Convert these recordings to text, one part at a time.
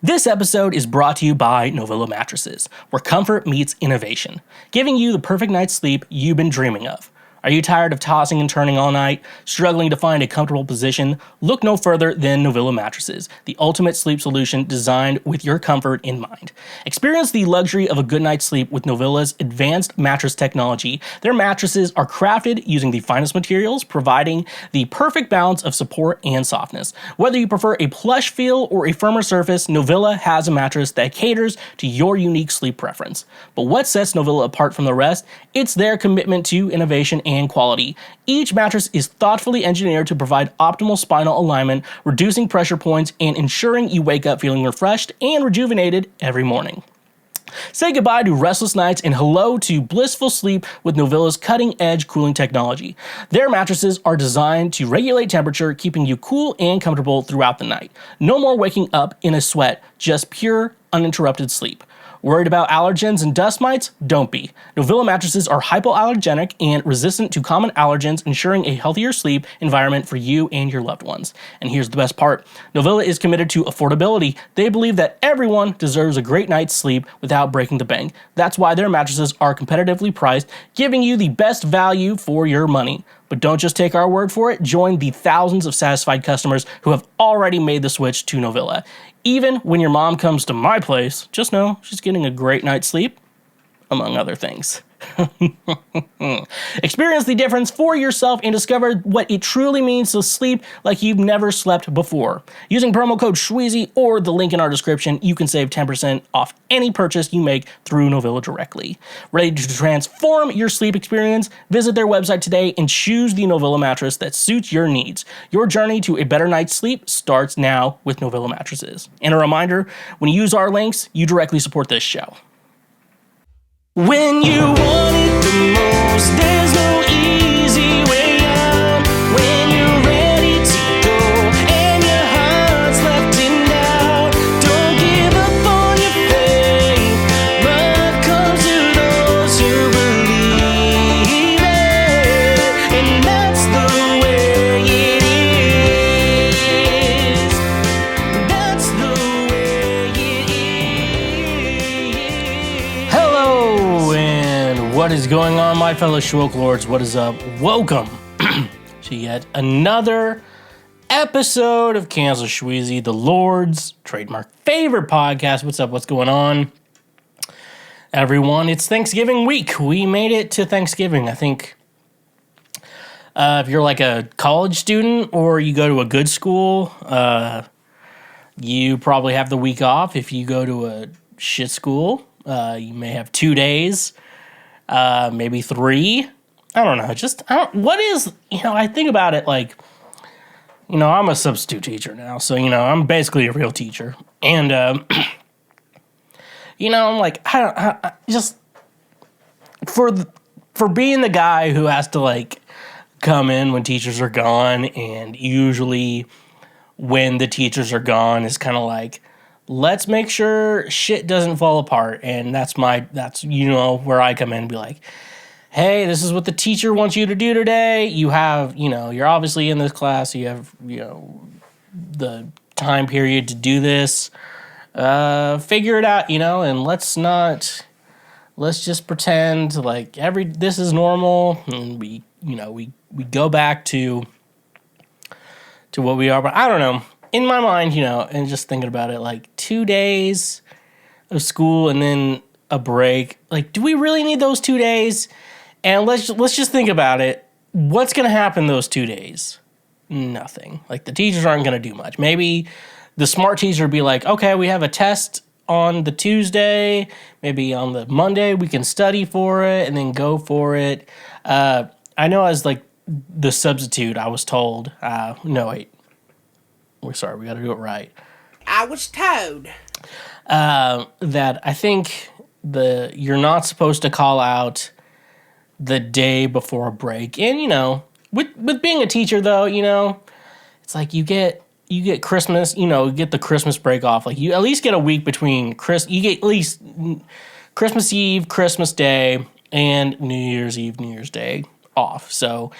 This episode is brought to you by Novilla Mattresses, where comfort meets innovation, giving you the perfect night's sleep you've been dreaming of. Are you tired of tossing and turning all night, struggling to find a comfortable position? Look no further than Novilla Mattresses, the ultimate sleep solution designed with your comfort in mind. Experience the luxury of a good night's sleep with Novilla's advanced mattress technology. Their mattresses are crafted using the finest materials, providing the perfect balance of support and softness. Whether you prefer a plush feel or a firmer surface, Novilla has a mattress that caters to your unique sleep preference. But what sets Novilla apart from the rest? It's their commitment to innovation and quality. Each mattress is thoughtfully engineered to provide optimal spinal alignment, reducing pressure points, and ensuring you wake up feeling refreshed and rejuvenated every morning. Say goodbye to restless nights and hello to blissful sleep with Novilla's cutting-edge cooling technology. Their mattresses are designed to regulate temperature, keeping you cool and comfortable throughout the night. No more waking up in a sweat, just pure, uninterrupted sleep. Worried about allergens and dust mites? Don't be. Novilla mattresses are hypoallergenic and resistant to common allergens, ensuring a healthier sleep environment for you and your loved ones. And here's the best part. Novilla is committed to affordability. They believe that everyone deserves a great night's sleep without breaking the bank. That's why their mattresses are competitively priced, giving you the best value for your money. But don't just take our word for it. Join the thousands of satisfied customers who have already made the switch to Novilla. Even when your mom comes to my place, just know she's getting a great night's sleep, among other things. Experience the difference for yourself and discover what it truly means to sleep like you've never slept before. Using promo code Schweezy or the link in our description, you can save 10% off any purchase you make through Novilla directly. Ready to transform your sleep experience? Visit their website today and choose the Novilla mattress that suits your needs. Your journey to a better night's sleep starts now with Novilla mattresses. And a reminder, when you use our links, you directly support this show. When you want it the most, there's no easy way out. When you're ready to go and your heart's left in doubt, don't give up on your faith, but come to those who believe it, and that's the way it is. That's the way it is. Hello. What is going on, my fellow Schwoke Lords? What is up? Welcome to yet another episode of Cancel Schweezy, the Lord's trademark favorite podcast. What's up? What's going on, everyone? It's Thanksgiving week. We made it to Thanksgiving. I think if you're like a college student or you go to a good school, you probably have the week off. If you go to a shit school, you may have 2 days. Maybe 3. I don't know. I think about it like, I'm a substitute teacher now. So, I'm basically a real teacher. And, I'm like, I just, for being the guy who has to like come in when teachers are gone, and usually when the teachers are gone is kind of like, let's make sure shit doesn't fall apart. And that's where I come in and be like, hey, this is what the teacher wants you to do today. You have, you're obviously in this class. You have, the time period to do this. Figure it out, and let's just pretend like this is normal. And we go back to what we are. But I don't know. In my mind, and just thinking about it, like 2 days of school and then a break, like, do we really need those 2 days? And let's just think about it. What's going to happen those 2 days? Nothing. Like, the teachers aren't going to do much. Maybe the smart teacher would be like, okay, we have a test on the Tuesday. Maybe on the Monday we can study for it and then go for it. I know as like the substitute, I was told, we're sorry, we got to do it right. I was told that I think you're not supposed to call out the day before a break. And, with being a teacher, though, it's like you get Christmas, you get the Christmas break off. Like, you at least get a week between you get at least Christmas Eve, Christmas Day, and New Year's Eve, New Year's Day off. So,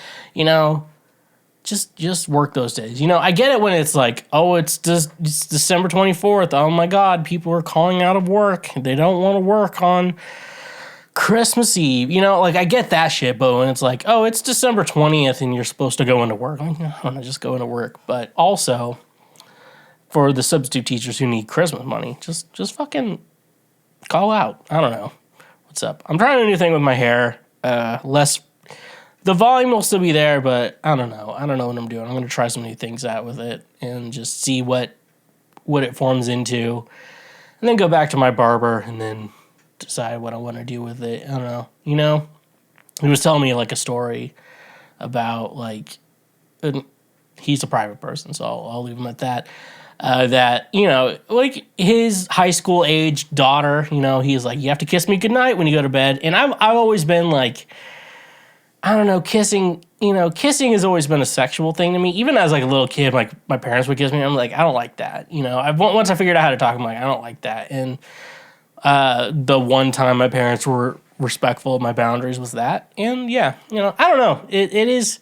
just work those days. I get it when it's like, oh, it's December 24th. Oh my God, people are calling out of work. They don't want to work on Christmas Eve. I get that shit, but when it's like, oh, it's December 20th and you're supposed to go into work, I'm like, I want to just go into work. But also, for the substitute teachers who need Christmas money, just fucking call out. I don't know. What's up? I'm trying a new thing with my hair. The volume will still be there, but I don't know. I don't know what I'm doing. I'm going to try some new things out with it and just see what it forms into, and then go back to my barber and then decide what I want to do with it. I don't know. He was telling me like a story about he's a private person, so I'll leave him at that. That, like his high school age daughter, he's like, you have to kiss me goodnight when you go to bed. And I've always been like, I don't know, kissing has always been a sexual thing to me. Even as like a little kid, like my parents would kiss me. I'm like, I don't like that. Once I figured out how to talk, I'm like, I don't like that. And the one time my parents were respectful of my boundaries was that. And yeah, I don't know. It is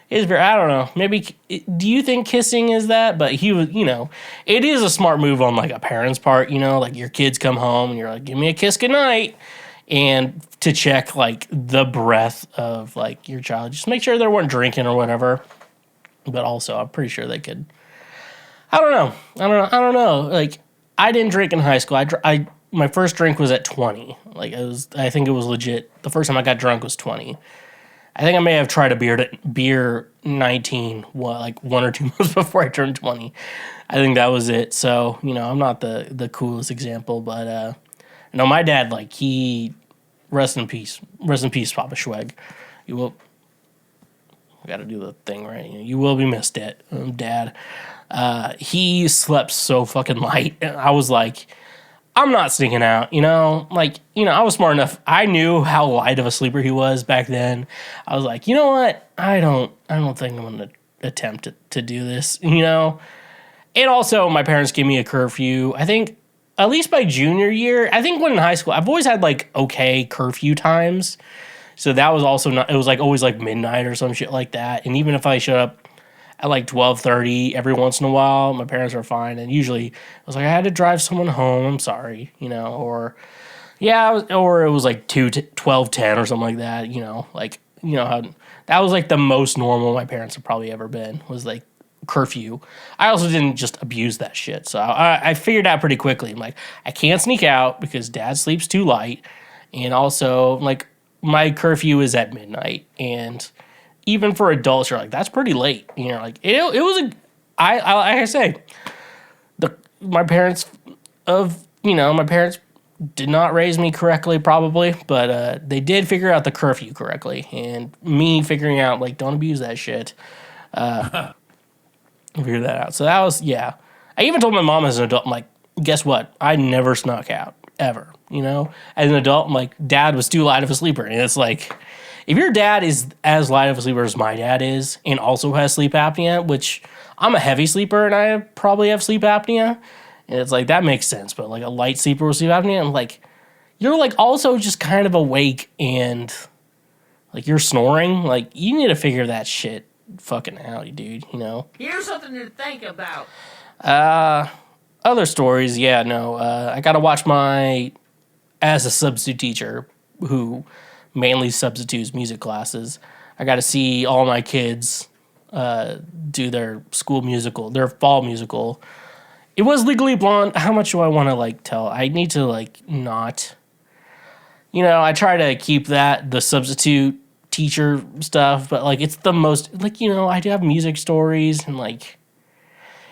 very, I don't know. Maybe, do you think kissing is that? But he was, it is a smart move on like a parent's part, like your kids come home and you're like, give me a kiss goodnight. And to check like the breath of like your child, just make sure they weren't drinking or whatever. But also, I'm pretty sure they could. I don't know. Like, I didn't drink in high school. My first drink was at 20. Like, I think it was legit. The first time I got drunk was 20. I think I may have tried a beer 19, like 1 or 2 months before I turned 20. I think that was it. So, I'm not the coolest example, but no, my dad, like, he, rest in peace, Papa Schweg. You will, I got to do the thing right. You will be missed, Dad. He slept so fucking light, and I was like, I'm not sneaking out, I was smart enough. I knew how light of a sleeper he was back then. I was like, you know what? I don't think I'm going to attempt to do this, And also, my parents gave me a curfew. I think, at least by junior year, I think when in high school, I've always had, like, okay curfew times. So that was also not, it was, like, always, like, midnight or some shit like that. And even if I showed up at, like, 12:30 every once in a while, my parents were fine. And usually, it was like, I had to drive someone home, I'm sorry, or, yeah, or it was, like, 12:10 or something like that, how, that was, like, the most normal my parents have probably ever been, was, like, curfew. I also didn't just abuse that shit, so I figured out pretty quickly. I'm like, I can't sneak out because Dad sleeps too light, and also like my curfew is at midnight, and even for adults, you're like, that's pretty late. Like it was like I say, my parents did not raise me correctly, probably, but they did figure out the curfew correctly, and me figuring out like don't abuse that shit. Figure that out. So that was, yeah. I even told my mom as an adult, I'm like, guess what? I never snuck out, ever. As an adult, I'm like, Dad was too light of a sleeper. And it's like, if your dad is as light of a sleeper as my dad is, and also has sleep apnea, which I'm a heavy sleeper and I probably have sleep apnea, and it's like, that makes sense. But like a light sleeper with sleep apnea, I'm like, you're like also just kind of awake and like you're snoring. Like, you need to figure that shit fucking hell, dude, Here's something to think about. Other stories, yeah, no. I gotta watch as a substitute teacher who mainly substitutes music classes, I gotta see all my kids do their their fall musical. It was Legally Blonde. How much do I want to, like, tell? I need to, like, not... I try to keep the substitute teacher stuff, but like it's the most like I do have music stories, and like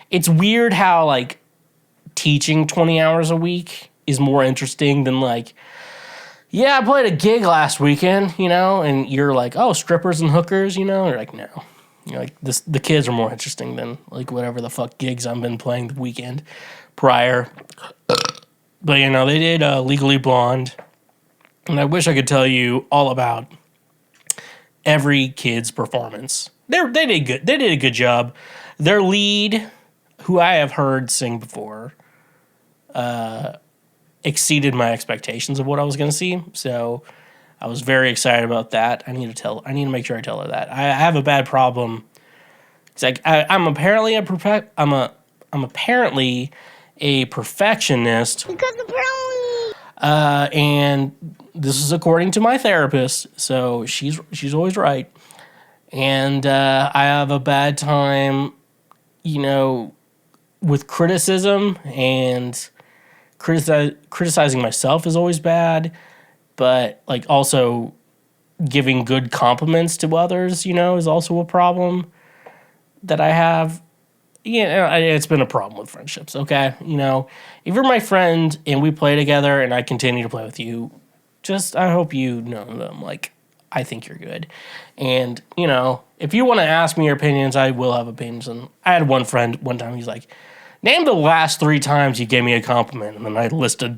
it's weird how like teaching 20 hours a week is more interesting than like, yeah, I played a gig last weekend, and you're like, oh, strippers and hookers, you're like, no, like the kids are more interesting than like whatever the fuck gigs I've been playing the weekend prior. But they did Legally Blonde, and I wish I could tell you all about every kid's performance. They did good. They did a good job. Their lead, who I have heard sing before, exceeded my expectations of what I was going to see. So I was very excited about that. I need to make sure I tell her that. I have a bad problem It's like I'm apparently I'm apparently a perfectionist. Because apparently. And this is according to my therapist, so she's always right. And I have a bad time, with criticism, and criticizing myself is always bad, but like also giving good compliments to others, is also a problem that I have. It's been a problem with friendships, okay? If you're my friend and we play together and I continue to play with you, just I hope you know them. Like, I think you're good. And, if you want to ask me your opinions, I will have opinions. And I had one friend one time, he's like, name the last 3 times you gave me a compliment. And then I listed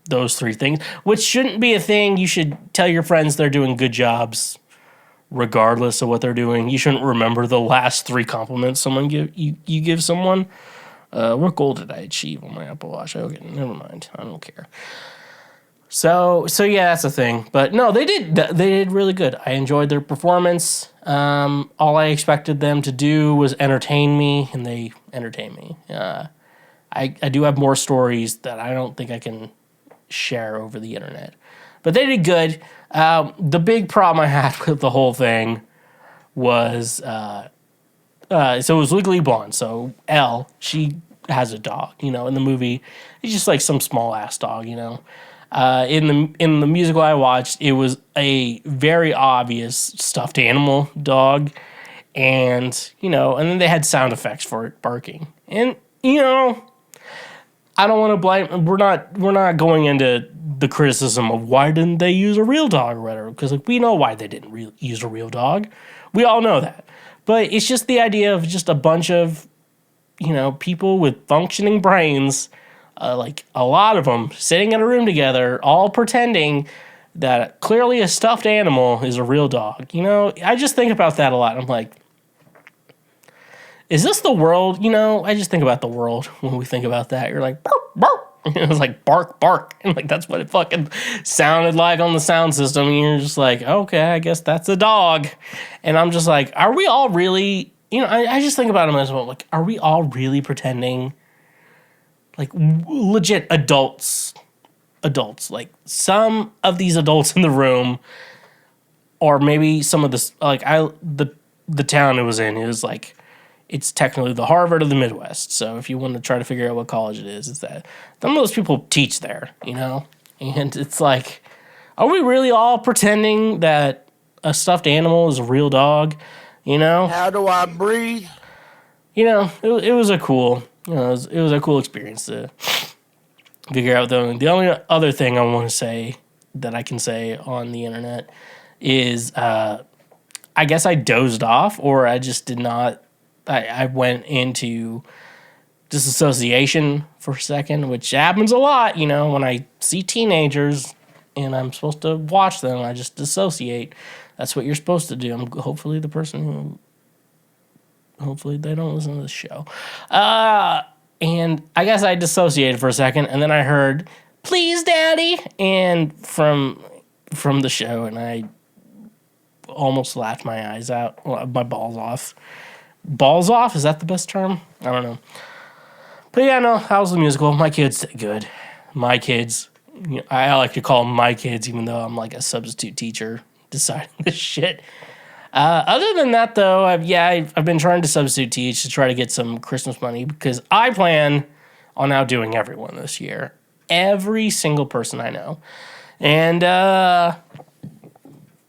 those 3 things, which shouldn't be a thing. You should tell your friends they're doing good jobs regardless of what they're doing. You shouldn't remember the last 3 compliments you give someone. What goal did I achieve on my Apple Watch? Okay, never mind. I don't care. So yeah, that's the thing. But no, they did really good. I enjoyed their performance. All I expected them to do was entertain me, and they entertained me. I do have more stories that I don't think I can share over the internet. But they did good. The big problem I had with the whole thing was, so it was Legally Blonde. So Elle, she has a dog, in the movie. It's just like some small ass dog, In the musical I watched, it was a very obvious stuffed animal dog. And, and then they had sound effects for it barking. And, I don't want to blame. We're not going into the criticism of why didn't they use a real dog or whatever, because we know why they didn't use a real dog. We all know that. But it's just the idea of just a bunch of, people with functioning brains, like a lot of them sitting in a room together, all pretending that clearly a stuffed animal is a real dog. I just think about that a lot. I'm like, is this the world? I just think about the world when we think about that. You're like, bark, bark. It was like bark, bark. And like, that's what it fucking sounded like on the sound system. And you're just like, okay, I guess that's a dog. And I'm just like, are we all really, I just think about them as well. Like, are we all really pretending? Like, legit adults, like some of these adults in the room, or maybe some of this, like the town it was in, it was like, it's technically the Harvard of the Midwest. So if you want to try to figure out what college it is that some of those people teach there, And it's like, are we really all pretending that a stuffed animal is a real dog, How do I breathe? It was a cool, it was a cool experience to figure out. Though the only other thing I want to say that I can say on the internet is, I guess I dozed off, or I just did not. I went into disassociation for a second, which happens a lot, when I see teenagers and I'm supposed to watch them, I just dissociate. That's what you're supposed to do. I'm hopefully the person who, hopefully they don't listen to this show. And I guess I dissociated for a second, and then I heard, "Please, Daddy," and from the show, and I almost laughed my eyes out, my balls off. Balls off? Is that the best term? I don't know. But yeah, no, that was the musical. My kids did good. My kids. I like to call them my kids, even though I'm like a substitute teacher deciding this shit. Other than that, though, I've been trying to substitute teach to try to get some Christmas money, because I plan on outdoing everyone this year. Every single person I know. And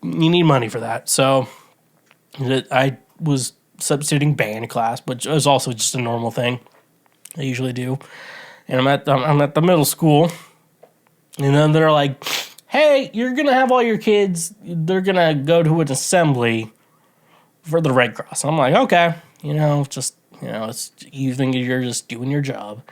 you need money for that. So I was substituting band class, which is also just a normal thing I usually do. And I'm at the middle school, and then they're like, "Hey, you're gonna have all your kids. They're gonna go to an assembly for the Red Cross." I'm like, okay, it's you think you're just doing your job.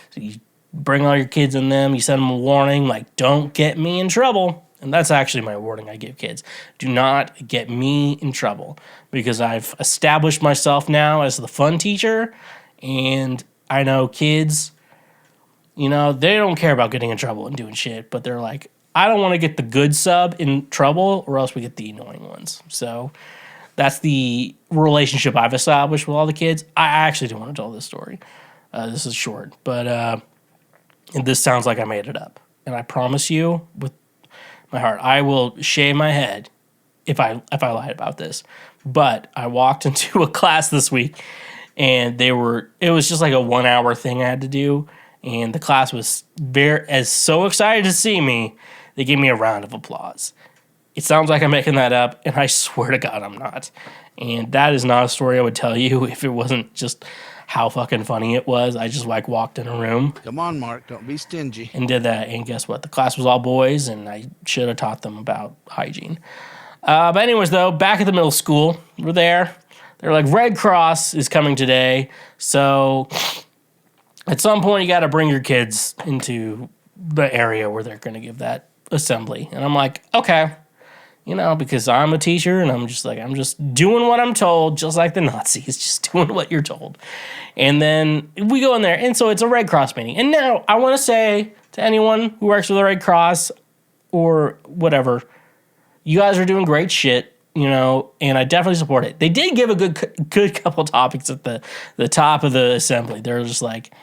So you bring all your kids in them. You send them a warning, like, "Don't get me in trouble." And that's actually my warning I give kids. Do not get me in trouble, because I've established myself now as the fun teacher, and I know kids, they don't care about getting in trouble and doing shit, but they're like, I don't want to get the good sub in trouble, or else we get the annoying ones. So That's the relationship I've established with all the kids. I actually don't want to tell this story. This is short, but this sounds like I made it up. And I promise you, with my heart, I will shave my head if I lied about this. But I walked into a class this week, and it was just like a 1 hour thing I had to do, and the class was so excited to see me, they gave me a round of applause. It sounds like I'm making that up, and I swear to God I'm not. And that is not a story I would tell you if it wasn't just how fucking funny it was. I just like walked in a room. Come on, Mark, don't be stingy. And did that, and guess what? The class was all boys, and I should have taught them about hygiene. But anyways, though, back at the middle school, we're there. They're like, Red Cross is coming today, so at some point you got to bring your kids into the area where they're going to give that assembly. And I'm like, okay. Because I'm a teacher, and I'm just doing what I'm told, just like the Nazis, just doing what you're told. And then we go in there, and so it's a Red Cross meeting. And now I want to say to anyone who works with the Red Cross or whatever, you guys are doing great shit, and I definitely support it. They did give a good couple topics at the top of the assembly. They're just like,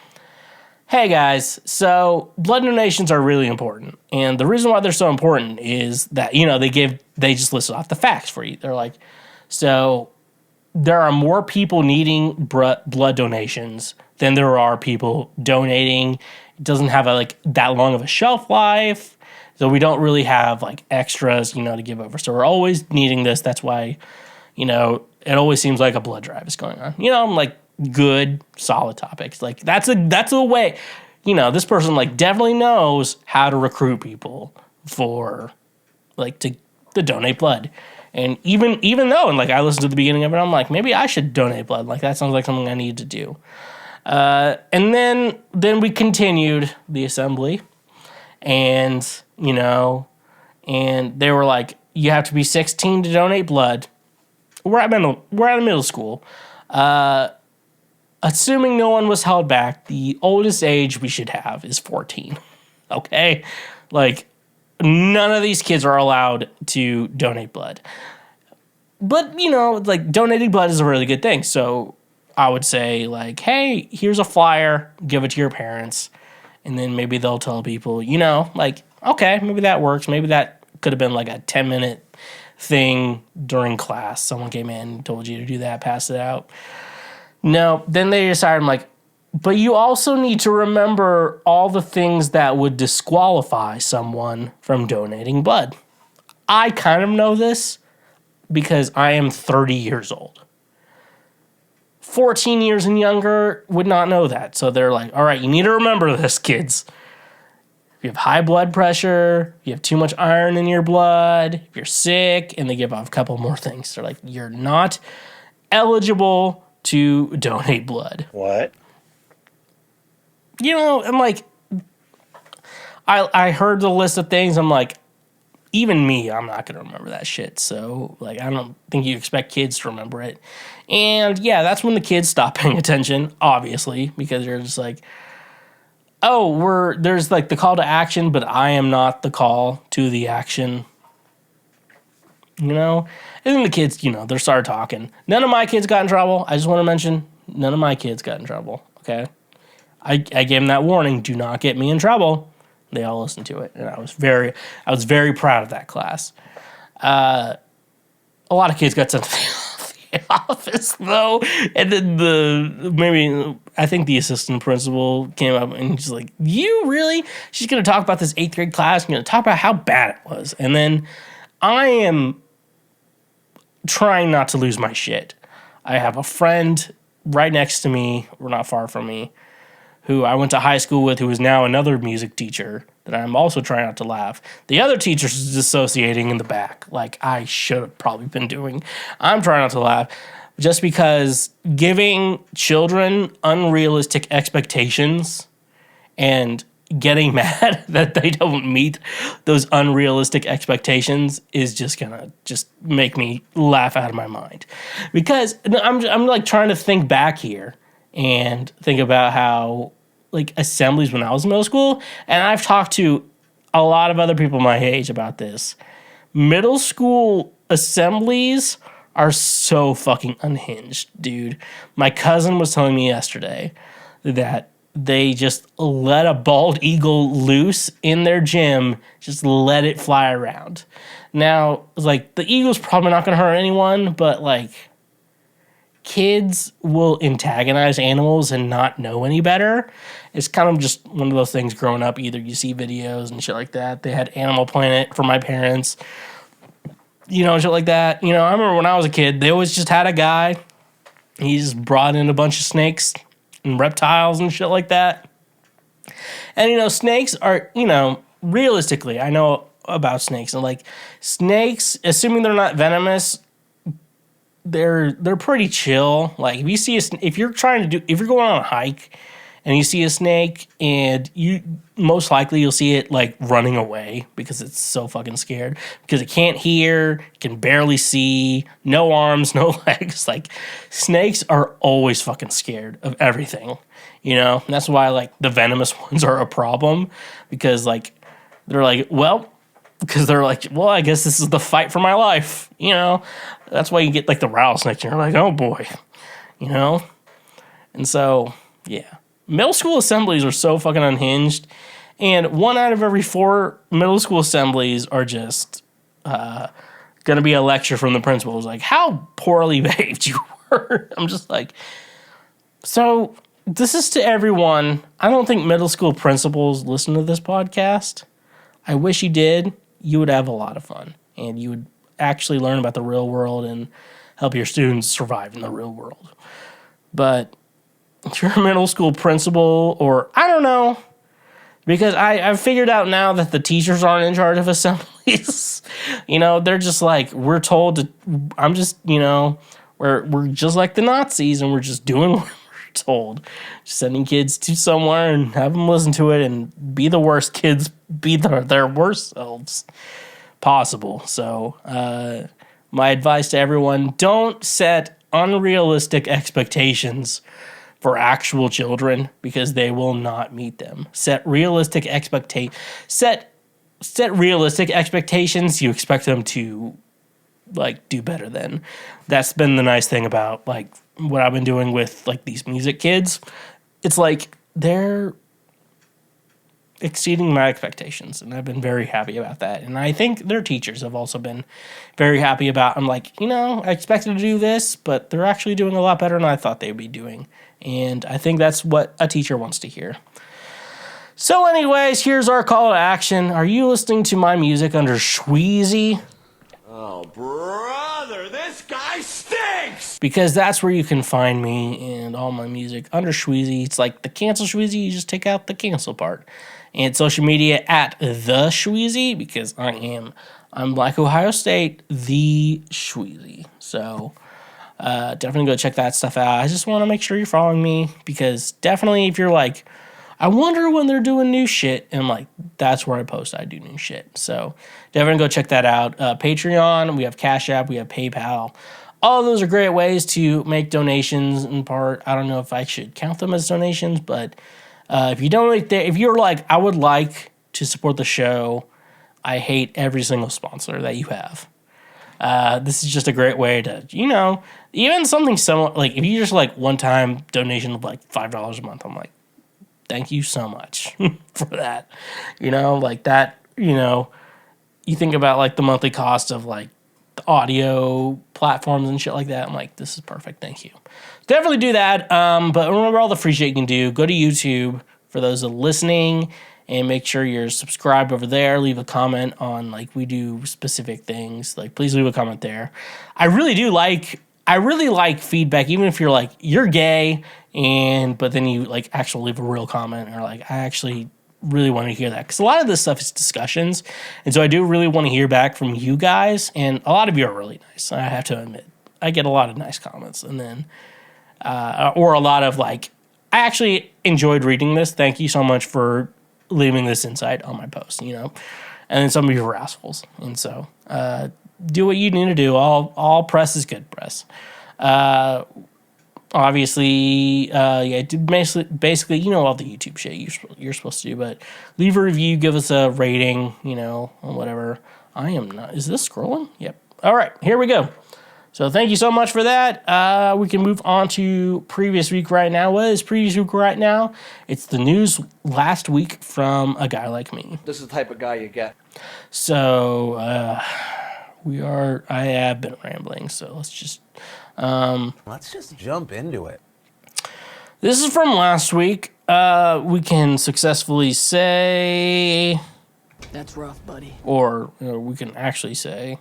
hey guys, so blood donations are really important. And the reason why they're so important is that, they just listed off the facts for you. They're like, so there are more people needing blood donations than there are people donating. It doesn't have that long of a shelf life. So we don't really have extras, to give over. So we're always needing this. That's why, it always seems like a blood drive is going on. Good, solid topics. That's a way, this person definitely knows how to recruit people for to donate blood. And even though, and I listened to the beginning of it, I'm like, maybe I should donate blood. That sounds like something I need to do. And then we continued the assembly, and and they were like, you have to be 16 to donate blood. We're at middle school. Assuming no one was held back, the oldest age we should have is 14. Okay? None of these kids are allowed to donate blood. But, donating blood is a really good thing. So I would say, hey, here's a flyer, give it to your parents. And then maybe they'll tell people, okay, maybe that works. Maybe that could have been a 10-minute thing during class. Someone came in, told you to do that, pass it out. No, then they decided, but you also need to remember all the things that would disqualify someone from donating blood. I kind of know this because I am 30 years old. 14 years and younger would not know that. So they're like, all right, you need to remember this, kids. If you have high blood pressure, if you have too much iron in your blood, if you're sick, and they give off a couple more things. They're like, you're not eligible to donate blood. What? I'm like, I heard the list of things. I'm like, even me, I'm not going to remember that shit. So, I don't think you expect kids to remember it. And, yeah, that's when the kids stop paying attention, obviously, because they're just like, oh, there's, the call to action, but I am not the call to the action. And then the kids, they started talking. None of my kids got in trouble. I just want to mention, none of my kids got in trouble, okay? I gave them that warning, do not get me in trouble. They all listened to it, and I was very proud of that class. A lot of kids got sent to the office, though, and then I think the assistant principal came up and she's like, you really? She's going to talk about this 8th grade class, and going to talk about how bad it was. And then I am trying not to lose my shit. I have a friend right next to me, or not far from me, who I went to high school with, who is now another music teacher, that I'm also trying not to laugh. The other teacher's dissociating in the back, like I should have probably been doing. I'm trying not to laugh, just because giving children unrealistic expectations and getting mad that they don't meet those unrealistic expectations is just gonna make me laugh out of my mind. Because I'm trying to think back here and think about how assemblies when I was in middle school, and I've talked to a lot of other people my age about this. Middle school assemblies are so fucking unhinged, dude. My cousin was telling me yesterday that they just let a bald eagle loose in their gym, just let it fly around. Now, like, the eagle's probably not going to hurt anyone, but, like, kids will antagonize animals and not know any better. It's kind of just one of those things growing up. Either you see videos and shit like that. They had Animal Planet for my parents, shit like that. I remember when I was a kid, they always just had a guy. He just brought in a bunch of snakes and reptiles and shit like that. And, snakes are, realistically, I know about snakes. And, like, snakes, assuming they're not venomous, they're pretty chill. Like, if you're going on a hike and you see a snake, and most likely you'll see it, like, running away because it's so fucking scared, because it can't hear, can barely see, no arms, no legs. Like, snakes are always fucking scared of everything, And that's why, like, the venomous ones are a problem, because, like, they're like, well, I guess this is the fight for my life, That's why you get, like, the rattlesnakes, and you're like, oh boy, And so, yeah. Middle school assemblies are so fucking unhinged, and 1 out of every 4 middle school assemblies are just going to be a lecture from the principal. It's like, how poorly behaved you were. I'm just like, so this is to everyone. I don't think middle school principals listen to this podcast. I wish you did. You would have a lot of fun, and you would actually learn about the real world and help your students survive in the real world. But if you're a middle school principal, or I don't know, because I've figured out now that the teachers aren't in charge of assemblies. They're just like, we're told to, I'm just, we're just like the Nazis, and we're just doing what we're told. Just sending kids to somewhere and have them listen to it and be the worst kids, be their worst selves possible. So my advice to everyone, don't set unrealistic expectations for actual children, because they will not meet them. Set realistic expectations. You expect them to, like, do better than. That's been the nice thing about, like, what I've been doing with, like, these music kids. It's like they're exceeding my expectations, and I've been very happy about that. And I think their teachers have also been very happy about. I'm like, I expected to do this, but they're actually doing a lot better than I thought they would be doing. And I think that's what a teacher wants to hear. So anyways, here's our call to action. Are you listening to my music under Schweezy? Oh, brother, this guy stinks! Because that's where you can find me and all my music, under Schweezy. It's like the cancel Schweezy, you just take out the cancel part. And social media at TheSchweezy, because I'm like Ohio State, TheSchweezy. So definitely go check that stuff out. I just want to make sure you're following me, because definitely if you're like, I wonder when they're doing new shit, and I'm like, that's where I post. I do new shit. So definitely go check that out. Patreon, we have Cash App, we have PayPal. All of those are great ways to make donations. In part, I don't know if I should count them as donations, but if you donate there, if you're like, I would like to support the show, I hate every single sponsor that you have. This is just a great way to, even something similar, like if you just like one-time donation of like $5 a month, I'm like, thank you so much for that. Like that, you think about like the monthly cost of like the audio platforms and shit like that. I'm like, this is perfect. Thank you. Definitely do that. But remember all the free shit you can do. Go to YouTube for those that are listening, and make sure you're subscribed over there. Leave a comment on, like, we do specific things. Like, please leave a comment there. I really like feedback, even if you're like, you're gay, but then you like actually leave a real comment, or like, I actually really want to hear that, because a lot of this stuff is discussions, and so I do really want to hear back from you guys, and a lot of you are really nice. I have to admit, I get a lot of nice comments, and then or a lot of like, I actually enjoyed reading this. Thank you so much for leaving this insight on my post, and then some of you are assholes, and so do what you need to do. All press is good press. Obviously, basically, all the YouTube shit you're supposed to do, but leave a review, give us a rating, or whatever. I am not. Is this scrolling? Yep. All right, here we go. So thank you so much for that. We can move on to previous week right now. What is previous week right now? It's the news last week from a guy like me. This is the type of guy you get. So I have been rambling, so let's just jump into it. This is from last week. We can successfully say, That's rough, buddy. or we can actually say,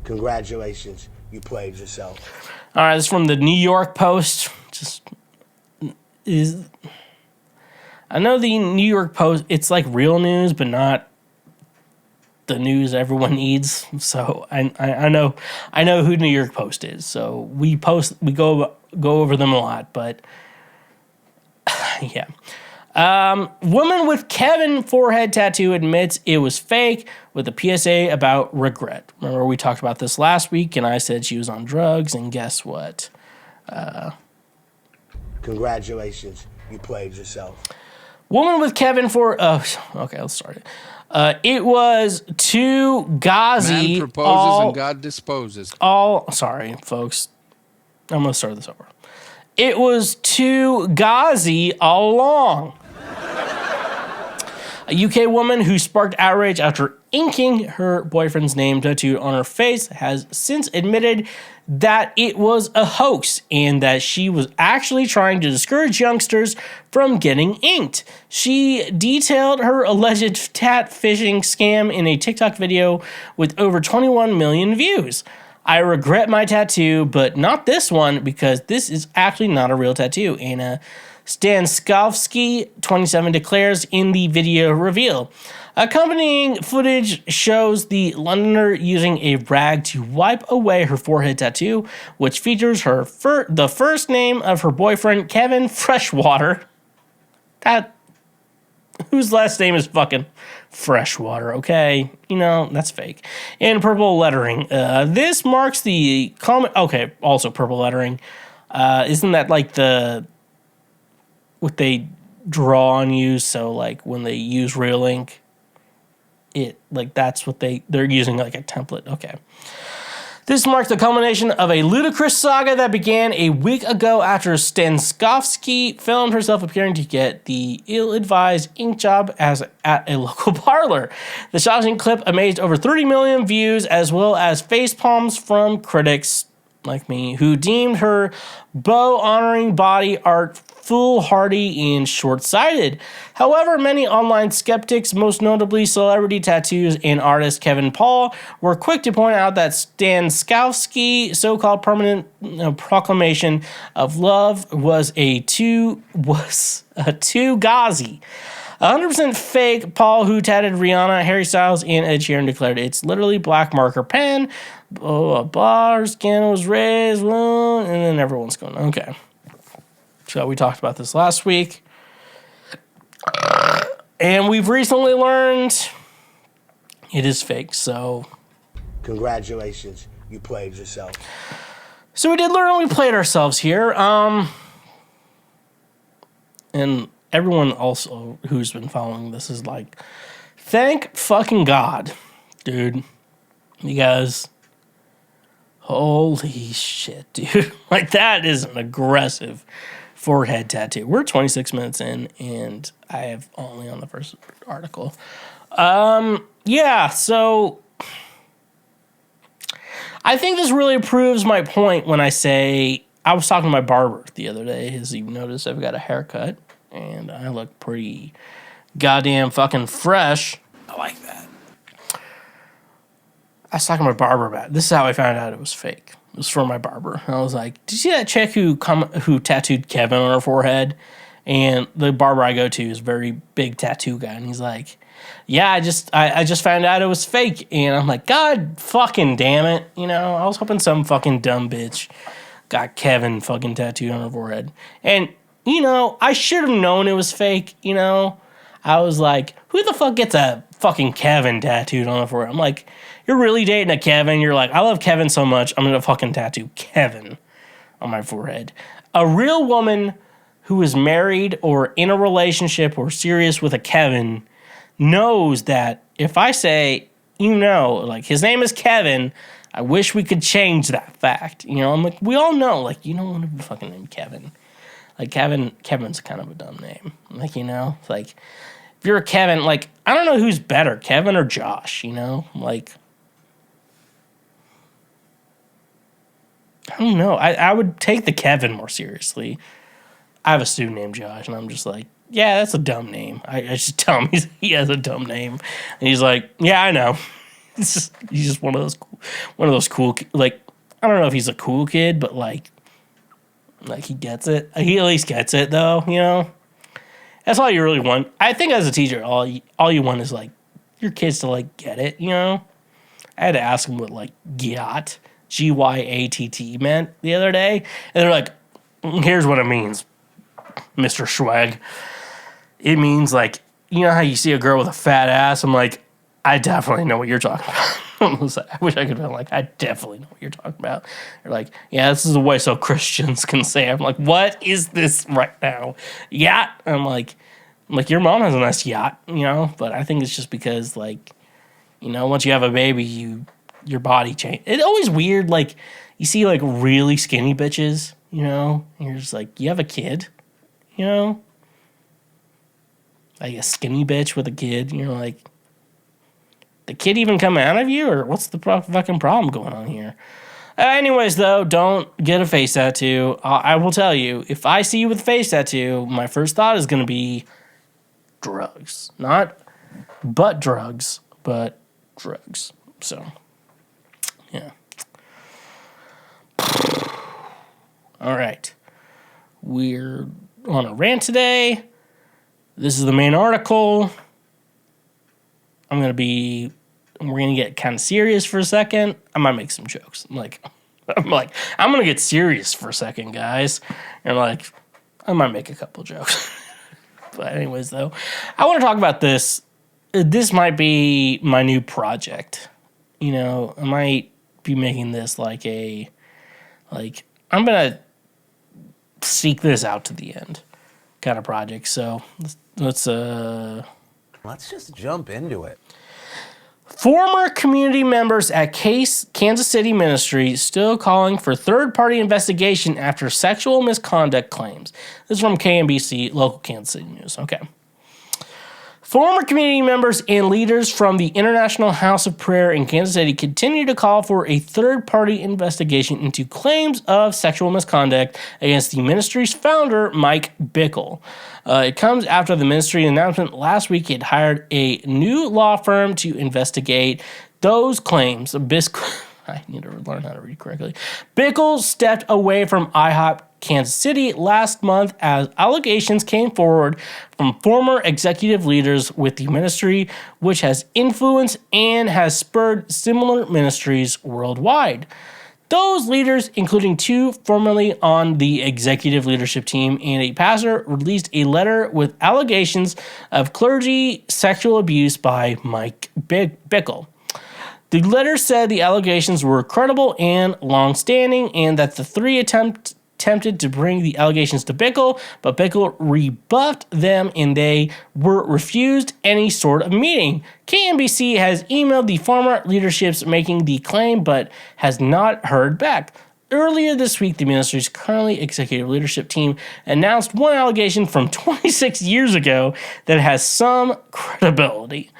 congratulations, you played yourself. all right, this is from the New York Post. I know the New York Post, it's like real news, but not the news everyone needs. So I know who New York Post is. So we go over them a lot, but yeah. Woman with Kevin forehead tattoo admits it was fake with a PSA about regret. Remember we talked about this last week and I said she was on drugs, and guess what? Congratulations, you played yourself. Woman with Kevin okay, let's start it. It was two Ghazi. Man proposes and God disposes. Sorry, folks. I'm going to start this over. It was two Ghazi all along. A UK woman who sparked outrage after inking her boyfriend's name tattooed on her face has since admitted that it was a hoax and that she was actually trying to discourage youngsters from getting inked. She detailed her alleged tat phishing scam in a TikTok video with over 21 million views. I regret my tattoo, but not this one because this is actually not a real tattoo. Anna Stanskovsky, 27, declares in the video reveal. Accompanying footage shows the Londoner using a rag to wipe away her forehead tattoo, which features the first name of her boyfriend, Kevin Freshwater. Whose last name is fucking Freshwater, okay? That's fake. In purple lettering. This marks the common... Okay, also purple lettering. Isn't that like what they draw on you? So, like, when they use real ink, that's what they're using, like a template. Okay. This marks the culmination of a ludicrous saga that began a week ago after Stanskovsky filmed herself appearing to get the ill-advised ink job at a local parlor. The shocking clip amazed over 30 million views, as well as facepalms from critics like me, who deemed her bow-honoring body art foolhardy and short-sighted. However, many online skeptics, most notably celebrity tattoos and artist Kevin Paul, were quick to point out that Stanskovsky's so-called permanent proclamation of love was a two Ghazi. 100% fake. Paul, who tatted Rihanna, Harry Styles, and Ed Sheeran, declared it's literally black marker pen. Blah, blah, blah. Her skin was raised, and then everyone's going, okay. So we talked about this last week. And we've recently learned it is fake, so... Congratulations, you played yourself. So we did learn we played ourselves here. And everyone also who's been following this is like, thank fucking God, dude. Because... holy shit, dude. Like, that is an aggressive forehead tattoo. We're 26 minutes in, and I have only on the first article. Yeah, so I think this really proves my point when I say, I was talking to my barber the other day. As you noticed, I've got a haircut, and I look pretty goddamn fucking fresh. I like that. I was talking to my barber about it. This is how I found out it was fake. It was from my barber. I was like, did you see that chick who tattooed Kevin on her forehead? And the barber I go to is a very big tattoo guy. And he's like, yeah, I just found out it was fake. And I'm like, God fucking damn it. I was hoping some fucking dumb bitch got Kevin fucking tattooed on her forehead. And, I should have known it was fake. I was like, who the fuck gets a fucking Kevin tattooed on her forehead? I'm like, you're really dating a Kevin. You're like, I love Kevin so much, I'm going to fucking tattoo Kevin on my forehead. A real woman who is married or in a relationship or serious with a Kevin knows that if I say, like, his name is Kevin, I wish we could change that fact. You know, I'm like, we all know, like, you don't want to be fucking named Kevin. Like, Kevin's kind of a dumb name. Like, you know, like, if you're a Kevin, like, I don't know who's better, Kevin or Josh, you know? Like, I don't know. I would take the Kevin more seriously. I have a student named Josh, and I'm just like, yeah, that's a dumb name. I just tell him he has a dumb name. And he's like, yeah, I know. He's just one of those cool, like, I don't know if he's a cool kid, but like he gets it. He at least gets it, though, you know? That's all you really want. I think as a teacher, all you want is, like, your kids to, like, get it, you know? I had to ask them what, like, GYATT, GYATT meant the other day. And they're like, here's what it means, Mr. Schwag. It means, like, you know how you see a girl with a fat ass? I'm like, I definitely know what you're talking about. I wish I could be like, I definitely know what you're talking about. They're like, yeah, this is a way so Christians can say. I'm like, what is this right now? Yacht. I'm like, your mom has a nice yacht, you know? But I think it's just because, like, you know, once you have a baby, your body changes. It's always weird, like, you see, like, really skinny bitches, you know? And you're just like, you have a kid, you know? Like a skinny bitch with a kid, and you're like, the kid even come out of you, or what's the fucking problem going on here? Anyways, though, don't get a face tattoo. I will tell you, if I see you with a face tattoo, my first thought is going to be drugs. Not butt drugs, but drugs. So, yeah. All right. We're on a rant today. This is the main article. We're going to get kind of serious for a second. I might make some jokes. I'm like, I'm going to get serious for a second, guys. And like, I might make a couple jokes. But anyways, though, I want to talk about this. This might be my new project. You know, I might be making this I'm going to seek this out to the end kind of project. So let's just jump into it. Former community members at Kansas City Ministry still calling for third-party investigation after sexual misconduct claims. This is from KMBC, local Kansas City news. Okay. Former community members and leaders from the International House of Prayer in Kansas City continue to call for a third-party investigation into claims of sexual misconduct against the ministry's founder, Mike Bickle. It comes after the ministry announcement last week it hired a new law firm to investigate those claims. I need to learn how to read correctly. Bickle stepped away from IHOP Kansas City last month as allegations came forward from former executive leaders with the ministry, which has influenced and has spurred similar ministries worldwide. Those leaders, including two formerly on the executive leadership team and a pastor, released a letter with allegations of clergy sexual abuse by Mike Bickle. The letter said the allegations were credible and long-standing, and that the three attempted to bring the allegations to Bickle, but Bickle rebuffed them and they were refused any sort of meeting. KMBC has emailed the former leaderships making the claim, but has not heard back. Earlier this week, the ministry's currently executive leadership team announced one allegation from 26 years ago that has some credibility.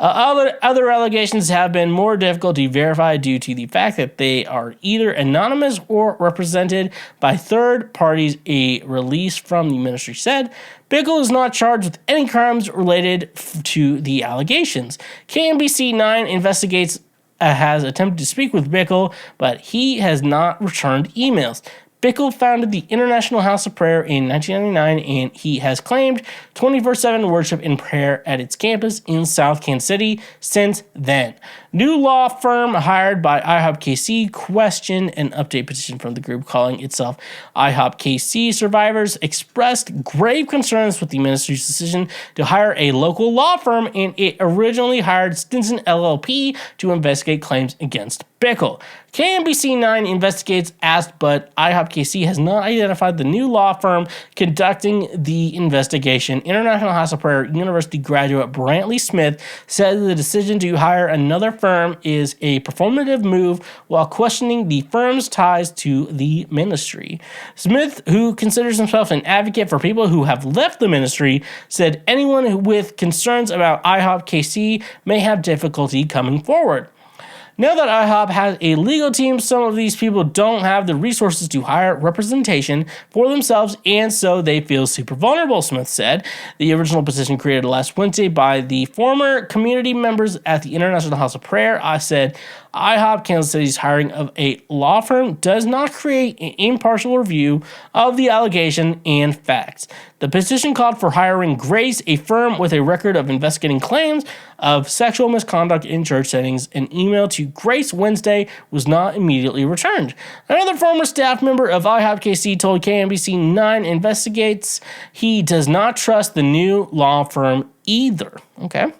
Other allegations have been more difficult to verify due to the fact that they are either anonymous or represented by third parties, a release from the ministry said. Bickle is not charged with any crimes related to the allegations. KMBC 9 investigates has attempted to speak with Bickle, but he has not returned emails. Bickle founded the International House of Prayer in 1999, and he has claimed 24/7 worship and prayer at its campus in South Kansas City since then. New law firm hired by IHOPKC questioned an update petition from the group calling itself IHOPKC Survivors, expressed grave concerns with the ministry's decision to hire a local law firm, and it originally hired Stinson LLP to investigate claims against Bickle. KMBC9 investigates asked, but IHOPKC has not identified the new law firm conducting the investigation. International House of Prayer University graduate Brantley Smith said the decision to hire another firm is a performative move while questioning the firm's ties to the ministry. Smith, who considers himself an advocate for people who have left the ministry, said anyone with concerns about IHOPKC may have difficulty coming forward. Now that IHOP has a legal team, some of these people don't have the resources to hire representation for themselves, and so they feel super vulnerable, Smith said. The original petition created last Wednesday by the former community members at the International House of Prayer said IHOP Kansas City's hiring of a law firm does not create an impartial review of the allegation and facts. The petition called for hiring Grace, a firm with a record of investigating claims of sexual misconduct in church settings. An email to Grace Wednesday was not immediately returned. Another former staff member of IHOPKC told KMBC 9 investigates he does not trust the new law firm either. Okay.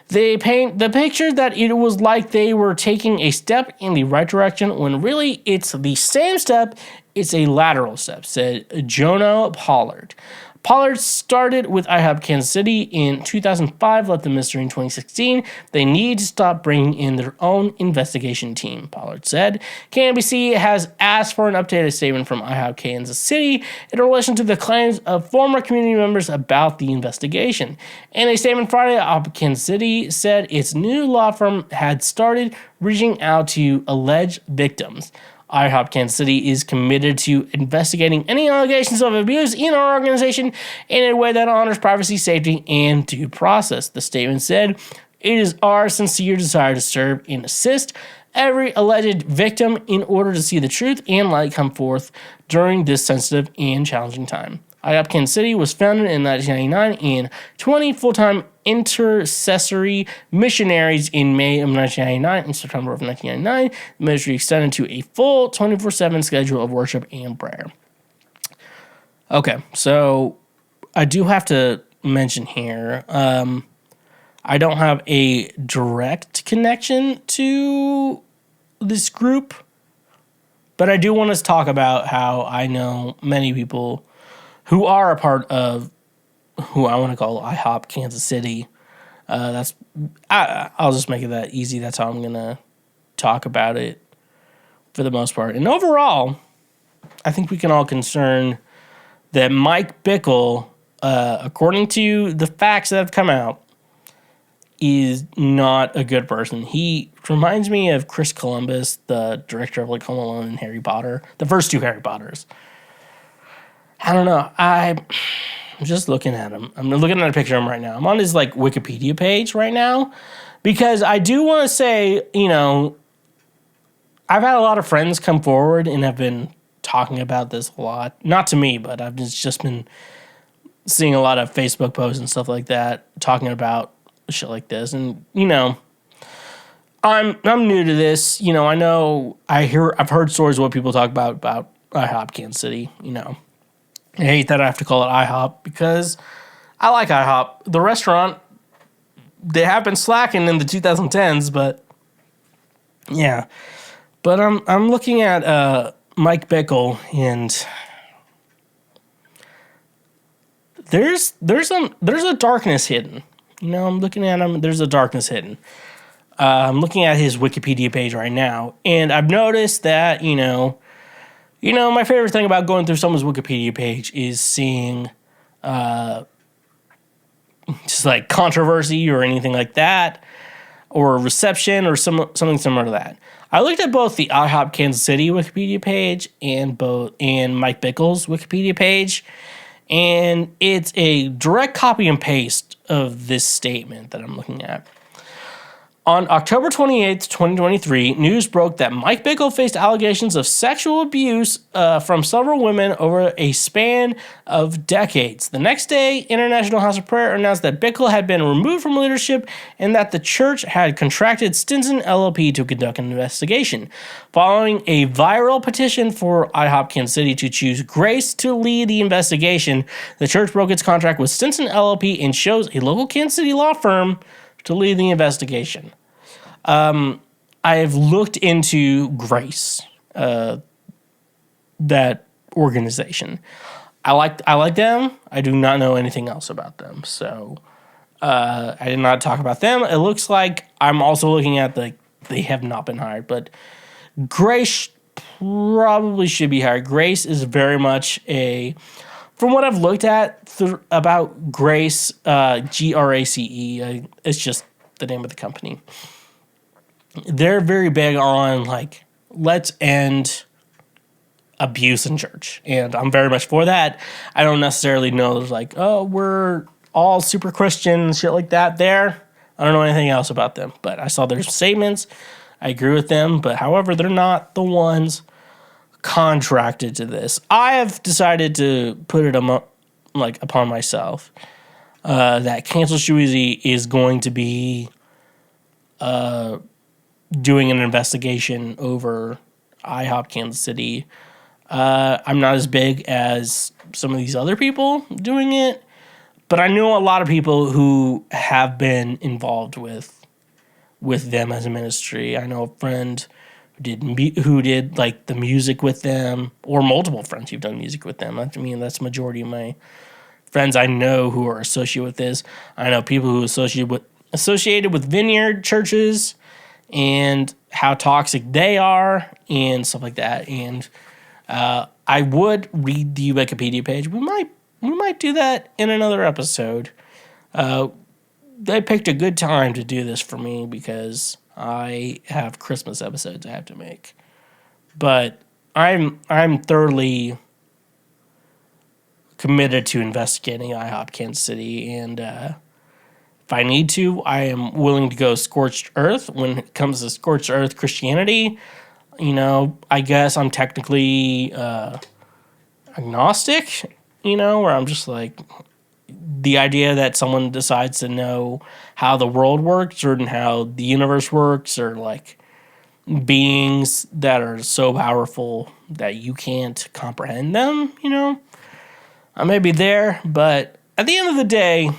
They paint the picture that it was like they were taking a step in the right direction when really it's the same step, it's a lateral step, said Jono Pollard. Pollard started with IHOP Kansas City in 2005, left the ministry in 2016. They need to stop bringing in their own investigation team, Pollard said. KNBC has asked for an updated statement from IHOP Kansas City in relation to the claims of former community members about the investigation. In a statement Friday, IHOP Kansas City said its new law firm had started reaching out to alleged victims. IHOP Kansas City is committed to investigating any allegations of abuse in our organization in a way that honors privacy, safety, and due process. The statement said, "It is our sincere desire to serve and assist every alleged victim in order to see the truth and light come forth during this sensitive and challenging time." IHOP Kansas City was founded in 1999 and 20 full-time intercessory missionaries in May of 1999 and September of 1999. The ministry extended to a full 24/7 schedule of worship and prayer. Okay, so I do have to mention here, I don't have a direct connection to this group, but I do want to talk about how I know many people who are a part of who I want to call IHOP Kansas City. I'll just make it that easy. That's how I'm going to talk about it for the most part. And overall, I think we can all concern that Mike Bickle, according to the facts that have come out, is not a good person. He reminds me of Chris Columbus, the director of like Home Alone and Harry Potter, the first two Harry Potters. I don't know. I'm just looking at him. I'm looking at a picture of him right now. I'm on his like Wikipedia page right now because I do want to say, you know, I've had a lot of friends come forward and have been talking about this a lot. Not to me, but I've just been seeing a lot of Facebook posts and stuff like that talking about shit like this. And, you know, I'm new to this. You know, I've heard stories of what people talk about IHOP Kansas City, you know. I hate that I have to call it IHOP because I like IHOP. The restaurant, they have been slacking in the 2010s, but yeah. But I'm looking at Mike Bickle, and there's a darkness hidden. You know, I'm looking at him. There's a darkness hidden. I'm looking at his Wikipedia page right now, and I've noticed that you know, my favorite thing about going through someone's Wikipedia page is seeing just like controversy or anything like that, or reception or something similar to that. I looked at both the IHOP Kansas City Wikipedia page and Mike Bickle's Wikipedia page, and it's a direct copy and paste of this statement that I'm looking at. On October 28th, 2023, news broke that Mike Bickle faced allegations of sexual abuse from several women over a span of decades. The next day, International House of Prayer announced that Bickle had been removed from leadership and that the church had contracted Stinson LLP to conduct an investigation. Following a viral petition for IHOP Kansas City to choose Grace to lead the investigation, the church broke its contract with Stinson LLP and chose a local Kansas City law firm to lead the investigation. I've looked into Grace, that organization. I like them. I do not know anything else about them, so I did not talk about them. It looks like I'm also looking at they have not been hired, but Grace probably should be hired. Grace is very much from what I've looked at about Grace, GRACE, it's just the name of the company. They're very big on like, let's end abuse in church, and I'm very much for that. I don't necessarily know like, oh, we're all super Christian, shit like that there. I don't know anything else about them, but I saw their statements. I agree with them, but however, they're not the ones contracted to this. I have decided to put it upon myself that Cancel Schweezy is going to be doing an investigation over IHOP Kansas City. I'm not as big as some of these other people doing it, but I know a lot of people who have been involved with them as a ministry. I know a friend who did like the music with them, or multiple friends who've done music with them. I mean, that's the majority of my friends I know who are associated with this. I know people who associated with Vineyard churches and how toxic they are and stuff like that. And I would read the Wikipedia page. We might do that in another episode. They picked a good time to do this for me because I have Christmas episodes I have to make. But I'm thoroughly committed to investigating IHOP Kansas City, and if I need to, I am willing to go scorched earth when it comes to scorched earth Christianity. You know, I guess I'm technically agnostic, where I'm just like, the idea that someone decides to know how the world works or how the universe works, or like beings that are so powerful that you can't comprehend them, I may be there, but at the end of the day,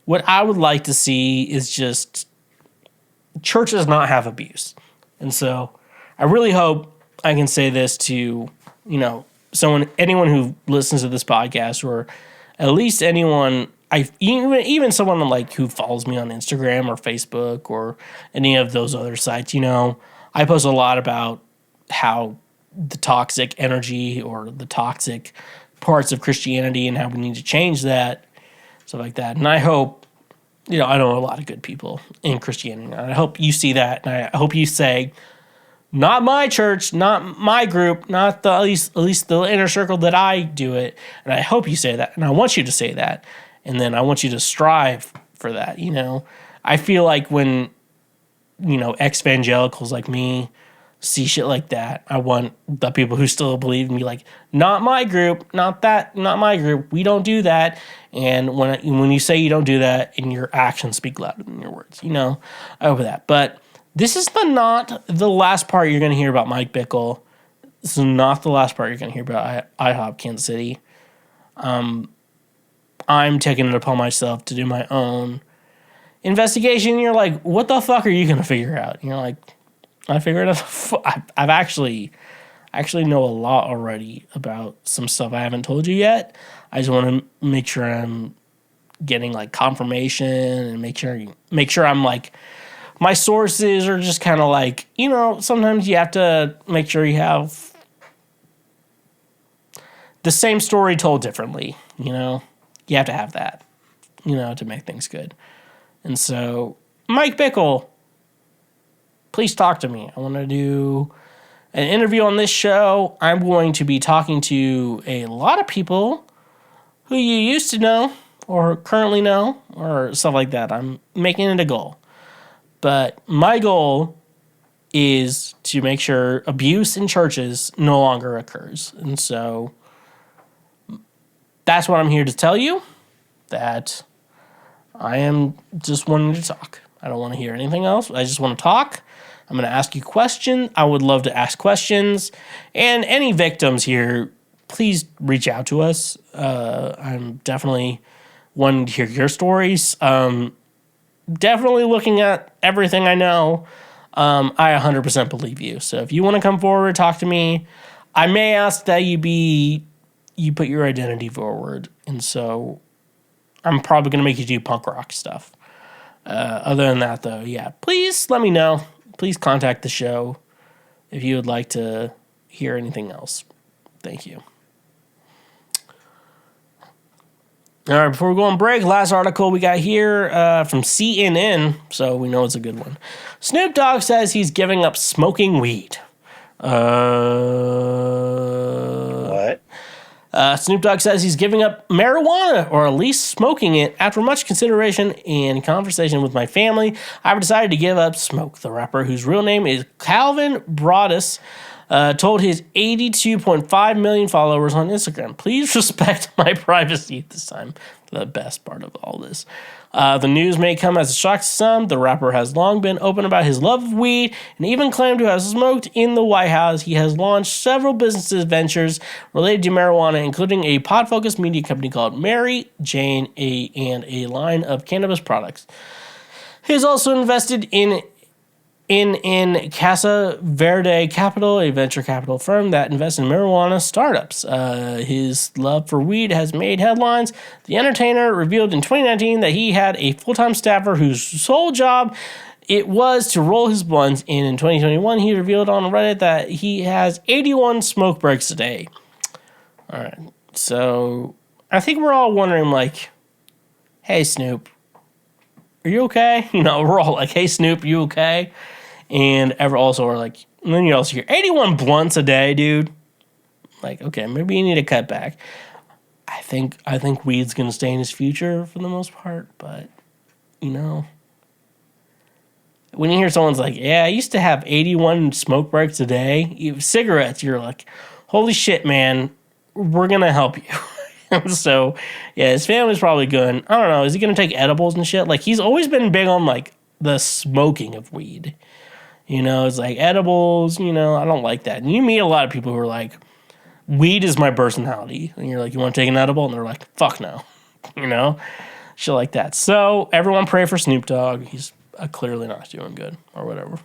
what I would like to see is just churches not have abuse. And so I really hope I can say this to, anyone who listens to this podcast, or at least anyone, even someone like who follows me on Instagram or Facebook or any of those other sites. I post a lot about how the toxic energy or the toxic parts of Christianity and how we need to change that, stuff like that. And I hope, I know a lot of good people in Christianity, and I hope you see that, and I hope you say, not my church, not my group, not at least the inner circle that I do it. And I hope you say that, and I want you to say that, and then I want you to strive for that. I feel like when ex-evangelicals like me see shit like that, I want the people who still believe in me, like, not my group, not my group. We don't do that. And when you say you don't do that, and your actions speak louder than your words, I hope that. But this is not the last part you're going to hear about Mike Bickle. This is not the last part you're going to hear about IHOP Kansas City. I'm taking it upon myself to do my own investigation. And you're like, what the fuck are you going to figure out? And you're like, I figured out. I've actually know a lot already about some stuff I haven't told you yet. I just want to make sure I'm getting like confirmation, and make sure I'm like, my sources are just kind of like, sometimes you have to make sure you have the same story told differently, You have to have that, to make things good. And so, Mike Bickle, please talk to me. I want to do an interview on this show. I'm going to be talking to a lot of people who you used to know or currently know or stuff like that. I'm making it a goal. But my goal is to make sure abuse in churches no longer occurs. And so that's what I'm here to tell you, that I am just wanting to talk. I don't want to hear anything else. I just want to talk. I'm going to ask you questions. I would love to ask questions. And any victims here, please reach out to us. I'm definitely wanting to hear your stories. Definitely looking at everything I know. I 100% believe you. So if you want to come forward, talk to me. I may ask that you put your identity forward, and so I'm probably going to make you do punk rock stuff. Other than that, though, yeah, please let me know. Please contact the show if you would like to hear anything else. Thank you. All right, before we go on break, last article we got here from CNN, so we know it's a good one. Snoop Dogg says he's giving up smoking weed. What? Snoop Dogg says he's giving up marijuana, or at least smoking it. After much consideration and conversation with my family, I've decided to give up smoke. The rapper, whose real name is Calvin Broadus, told his 82.5 million followers on Instagram, "Please respect my privacy at this time." The best part of all this. The news may come as a shock to some. The rapper has long been open about his love of weed and even claimed to have smoked in the White House. He has launched several business ventures related to marijuana, including a pod-focused media company called Mary Jane and a line of cannabis products. He has also invested in Casa Verde Capital, a venture capital firm that invests in marijuana startups. His love for weed has made headlines. The entertainer revealed in 2019 that he had a full-time staffer whose sole job it was to roll his blunts. And in 2021, he revealed on Reddit that he has 81 smoke breaks a day. All right, so I think we're all wondering, like, hey, Snoop, are you okay? You know, we're all like, hey, Snoop, you okay? And also are like, and then you also hear 81 blunts a day, dude. Like, okay, maybe you need to cut back. I think weed's gonna stay in his future for the most part, but you know, when you hear someone's like, yeah, I used to have 81 smoke breaks a day, cigarettes, you're like, holy shit, man, we're gonna help you. So yeah, his family's probably good. I don't know, is he gonna take edibles and shit? Like, he's always been big on like the smoking of weed. You know, it's like edibles, you know, I don't like that. And you meet a lot of people who are like, weed is my personality. And you're like, you want to take an edible? And they're like, fuck no. You know, shit like that. So everyone pray for Snoop Dogg. He's clearly not doing good or whatever.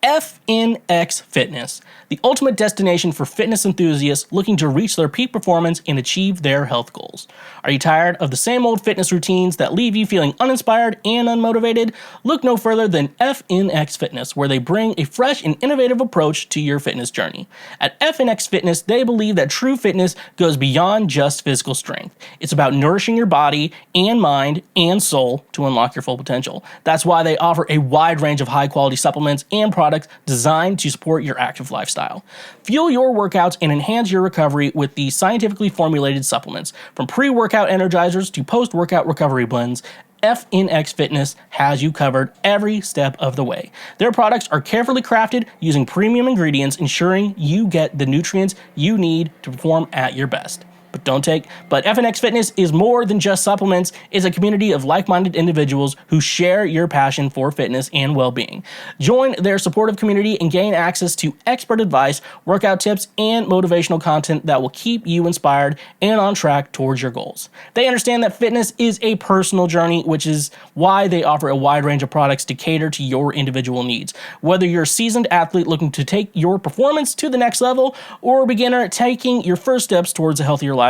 FNX Fitness, the ultimate destination for fitness enthusiasts looking to reach their peak performance and achieve their health goals. Are you tired of the same old fitness routines that leave you feeling uninspired and unmotivated? Look no further than FNX Fitness, where they bring a fresh and innovative approach to your fitness journey. At FNX Fitness, they believe that true fitness goes beyond just physical strength. It's about nourishing your body and mind and soul to unlock your full potential. That's why they offer a wide range of high-quality supplements and products designed to support your active lifestyle. Fuel your workouts and enhance your recovery with the scientifically formulated supplements. From pre-workout energizers to post-workout recovery blends, FNX Fitness has you covered every step of the way. Their products are carefully crafted using premium ingredients, ensuring you get the nutrients you need to perform at your best. But FNX Fitness is more than just supplements. It's a community of like-minded individuals who share your passion for fitness and well-being. Join their supportive community and gain access to expert advice, workout tips, and motivational content that will keep you inspired and on track towards your goals. They understand that fitness is a personal journey, which is why they offer a wide range of products to cater to your individual needs. Whether you're a seasoned athlete looking to take your performance to the next level or a beginner taking your first steps towards a healthier lifestyle,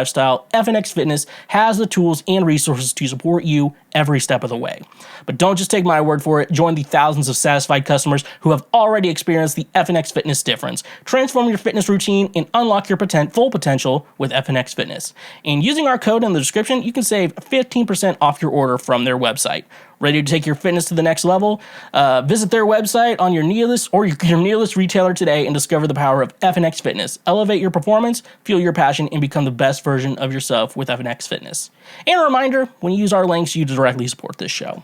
FNX Fitness has the tools and resources to support you every step of the way. But don't just take my word for it. Join the thousands of satisfied customers who have already experienced the FNX Fitness difference. Transform your fitness routine and unlock your full potential with FNX Fitness. And using our code in the description, you can save 15% off your order from their website. Ready to take your fitness to the next level? Visit their website on your nearest retailer today and discover the power of FNX Fitness. Elevate your performance, fuel your passion, and become the best version of yourself with FNX Fitness. And a reminder, when you use our links, you directly support this show.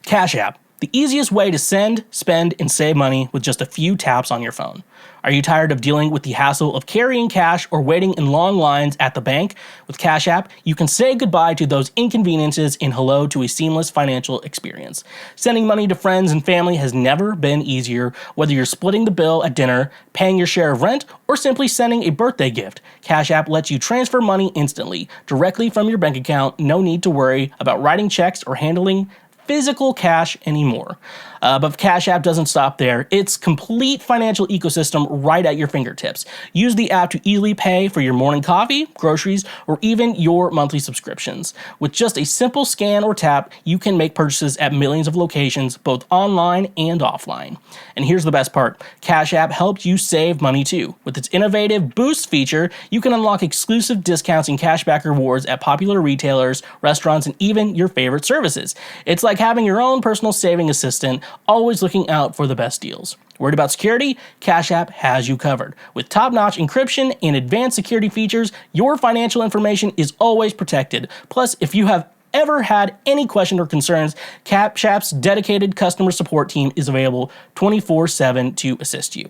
Cash App, the easiest way to send, spend, and save money with just a few taps on your phone. Are you tired of dealing with the hassle of carrying cash or waiting in long lines at the bank? With Cash App, you can say goodbye to those inconveniences and hello to a seamless financial experience. Sending money to friends and family has never been easier, whether you're splitting the bill at dinner, paying your share of rent, or simply sending a birthday gift. Cash App lets you transfer money instantly, directly from your bank account. No need to worry about writing checks or handling physical cash anymore. But Cash App doesn't stop there. It's complete financial ecosystem right at your fingertips. Use the app to easily pay for your morning coffee, groceries, or even your monthly subscriptions. With just a simple scan or tap, you can make purchases at millions of locations, both online and offline. And here's the best part. Cash App helps you save money too. With its innovative Boost feature, you can unlock exclusive discounts and cashback rewards at popular retailers, restaurants, and even your favorite services. It's like having your own personal saving assistant, always looking out for the best deals. Worried about security? Cash App has you covered. With top-notch encryption and advanced security features, your financial information is always protected. Plus, if you have ever had any questions or concerns, Cash App's dedicated customer support team is available 24/7 to assist you.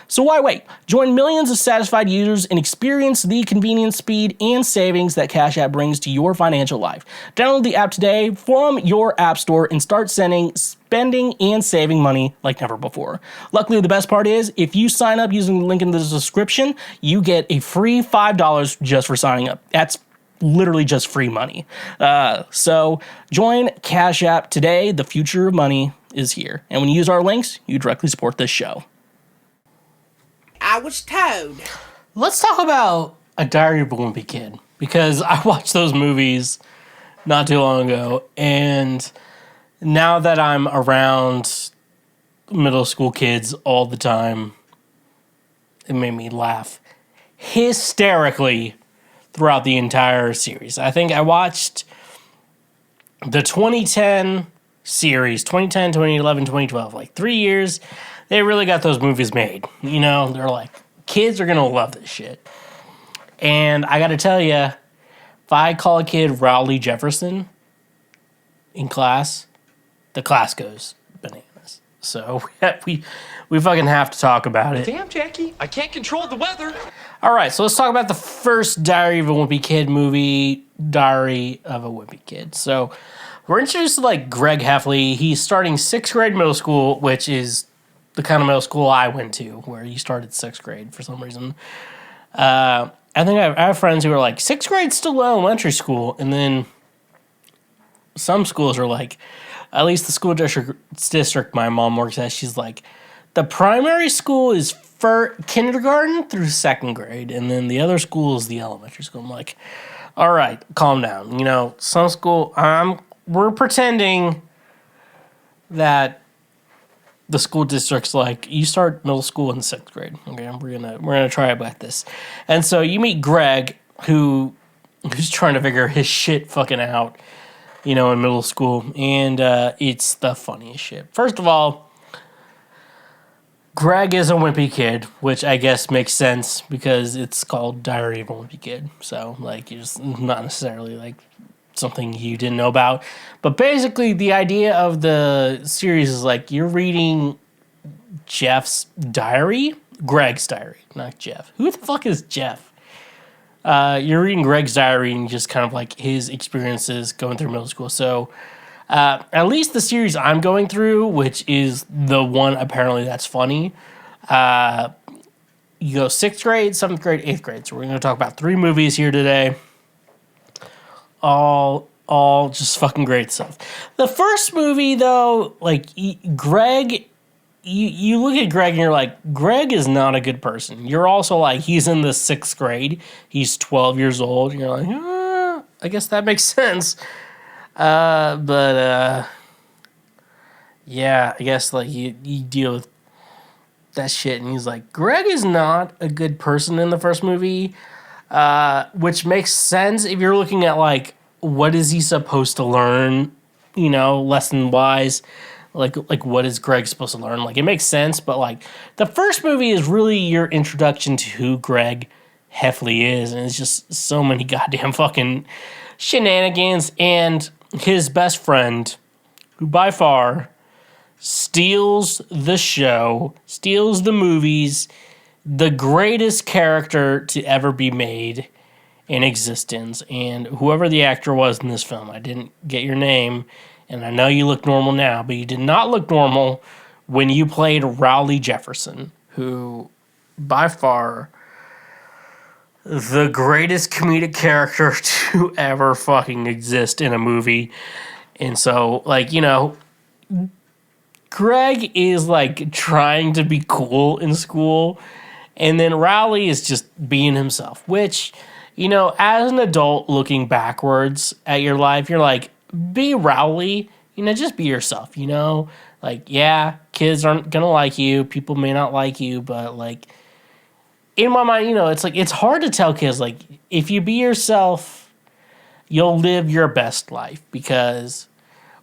So why wait? Join millions of satisfied users and experience the convenience, speed, and savings that Cash App brings to your financial life. Download the app today from your app store and start spending and saving money like never before. Luckily, the best part is, if you sign up using the link in the description, you get a free $5 just for signing up. That's literally just free money. So join Cash App today. The future of money is here. And when you use our links, you directly support this show. I was told. Let's talk about A Diary of a Wimpy Kid, because I watched those movies not too long ago, and now that I'm around middle school kids all the time, it made me laugh hysterically throughout the entire series. I think I watched the 2010 series, 2010, 2011, 2012, like 3 years. They really got those movies made. You know, they're like, kids are going to love this shit. And I got to tell you, if I call a kid Rowley Jefferson in class, the class goes bananas. So we fucking have to talk about it. Damn, Jackie, I can't control the weather. All right, so let's talk about the first Diary of a Wimpy Kid movie, Diary of a Wimpy Kid. So we're introduced to, like, Greg Heffley. He's starting 6th grade middle school, which is the kind of middle school I went to, where you started 6th grade for some reason. I think I have friends who are like, 6th grade's still elementary school, and then some schools are like, at least the school district my mom works at, she's like, the primary school is for kindergarten through 2nd grade, and then the other school is the elementary school. I'm like, all right, calm down. You know, some school, we're pretending that the school district's like, you start middle school in 6th grade. Okay, we're gonna try about this. And so you meet Greg, who's trying to figure his shit fucking out, you know, in middle school, and it's the funniest shit. First of all, Greg is a wimpy kid, which I guess makes sense because it's called Diary of a Wimpy Kid. So, like, you're just not necessarily like something you didn't know about. But basically, the idea of the series is like, you're reading Jeff's diary, Greg's diary, not Jeff. Who the fuck is Jeff? You're reading Greg's diary and just kind of like his experiences going through middle school. So at least the series I'm going through, which is the one apparently that's funny, you go 6th grade, 7th grade, 8th grade. So we're going to talk about 3 movies here today. All just fucking great stuff. The first movie, though, like, Greg, you look at Greg and you're like, Greg is not a good person. You're also like, he's in the 6th grade. He's 12 years old. And you're like, I guess that makes sense. But yeah, I guess, like, you deal with that shit. And he's like, Greg is not a good person in the first movie. Which makes sense if you're looking at, like, what is he supposed to learn, you know, lesson-wise. Like what is Greg supposed to learn? Like, it makes sense, but, like, the first movie is really your introduction to who Greg Heffley is, and it's just so many goddamn fucking shenanigans, and his best friend, who by far steals the show, steals the movies, the greatest character to ever be made in existence. And whoever the actor was in this film, I didn't get your name, and I know you look normal now, but you did not look normal when you played Rowley Jefferson, who by far the greatest comedic character to ever fucking exist in a movie. And so, like, Greg is, like, trying to be cool in school, and then Rowley is just being himself, which, as an adult looking backwards at your life, you're like, be Rowley, just be yourself, Like, yeah, kids aren't gonna like you, people may not like you, but, like, in my mind, it's like, it's hard to tell kids, like, if you be yourself, you'll live your best life, because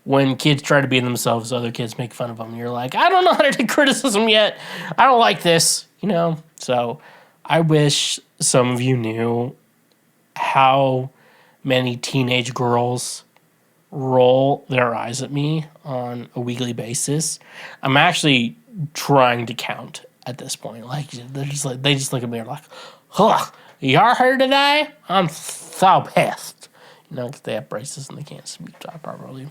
when kids try to be themselves, other kids make fun of them. You're like, I don't know how to take criticism yet. I don't like this, So I wish some of you knew how many teenage girls roll their eyes at me on a weekly basis. I'm actually trying to count at this point. Like, they just look at me and are like, huh, you're here today? I'm so pissed. Because they have braces and they can't speak properly.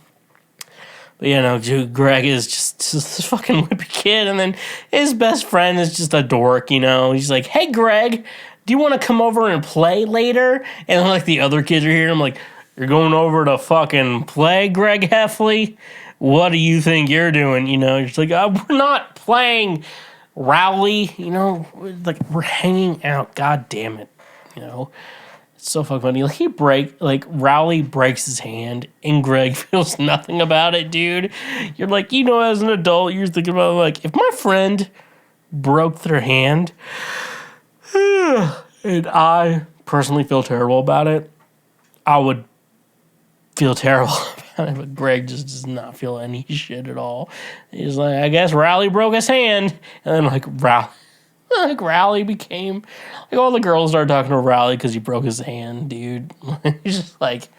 But, dude, Greg is just this fucking Wimpy Kid, and then his best friend is just a dork, He's like, hey, Greg, do you want to come over and play later? And then, like, the other kids are here, and I'm like, you're going over to fucking play, Greg Heffley? What do you think you're doing? He's like, we're not playing, Rowley, like, we're hanging out, god damn it, It's so fucking funny. Like, Rowley breaks his hand, and Greg feels nothing about it, dude. You're like, as an adult, you're thinking about, like, if my friend broke their hand, and I personally feel terrible about it, I would feel terrible about it, but Greg just does not feel any shit at all. He's like, I guess Rowley broke his hand, and then, like, Rowley became, like, all the girls started talking to Rowley because he broke his hand, dude. He's just like,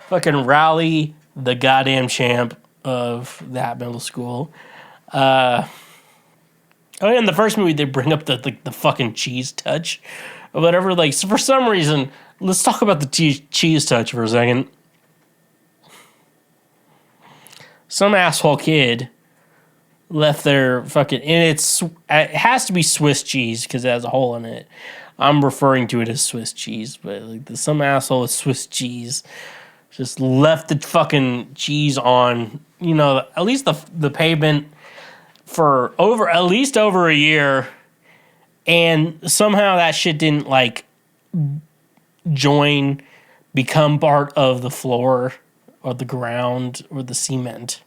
fucking Rowley, the goddamn champ of that middle school. Oh, yeah, in the first movie, they bring up the fucking cheese touch or whatever. Like, so for some reason, let's talk about the cheese touch for a second. Some asshole kid left their fucking, and it has to be Swiss cheese because it has a hole in it. I'm referring to it as Swiss cheese, but like some asshole with Swiss cheese just left the fucking cheese on, at least the pavement for at least over a year, and somehow that shit didn't like become part of the floor or the ground or the cement.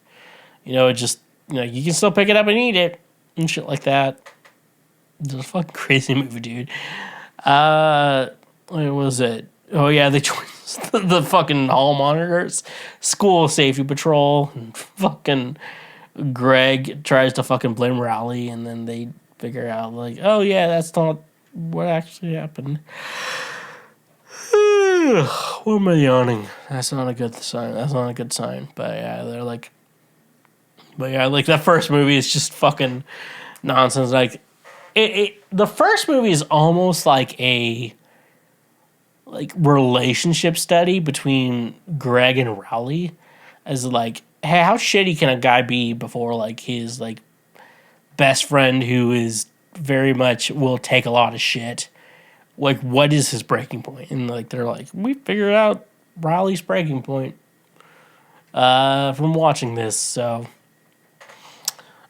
It just, you can still pick it up and eat it and shit like that. It's a fucking crazy movie, dude. What was it? Oh, yeah, they joined the fucking hall monitors, school safety patrol, and fucking Greg tries to fucking blame Rowley, and then they figure out, like, oh, yeah, that's not what actually happened. What am I yawning? That's not a good sign. But yeah, they're like, like that first movie is just fucking nonsense. Like, the first movie is almost like a relationship study between Greg and Rowley, as like, hey, how shitty can a guy be before like his like best friend who is very much will take a lot of shit. Like, what is his breaking point? And like they're like, we figured out Rowley's breaking point from watching this. So,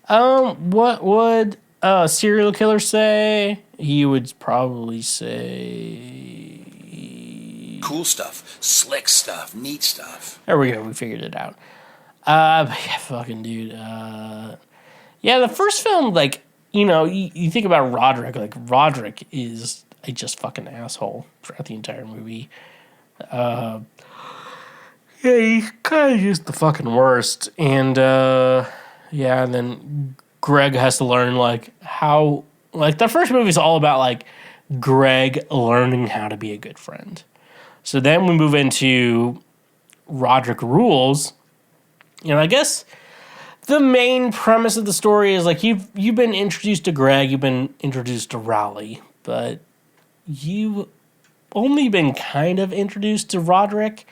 what would a serial killer say? He would probably say cool stuff, slick stuff, neat stuff. There we go. We figured it out. Yeah, fucking dude. Yeah, the first film, like, you think about Roderick. Like, Roderick is a just fucking asshole throughout the entire movie. Yeah, he's kind of just the fucking worst. And, yeah, and then Greg has to learn, like, how... Like, the first movie is all about, like, Greg learning how to be a good friend. So then we move into Roderick Rules. I guess the main premise of the story is, like, you've been introduced to Greg, you've been introduced to Rowley, but you've only been kind of introduced to Roderick.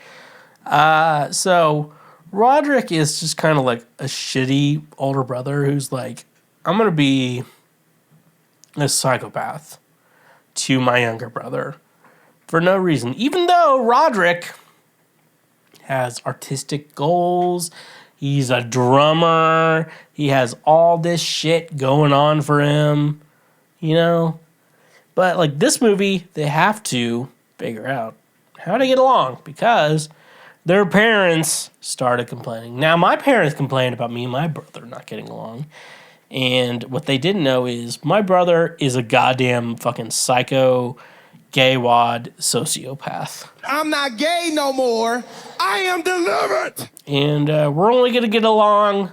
So Roderick is just kind of like a shitty older brother who's like, I'm going to be a psychopath to my younger brother for no reason. Even though Roderick has artistic goals. He's a drummer. He has all this shit going on for him, you know? But, like, this movie, they have to figure out how to get along because their parents started complaining. Now, my parents complained about me and my brother not getting along. And what they didn't know is my brother is a goddamn fucking psycho, gay wad sociopath. I'm not gay no more. I am delivered. And we're only going to get along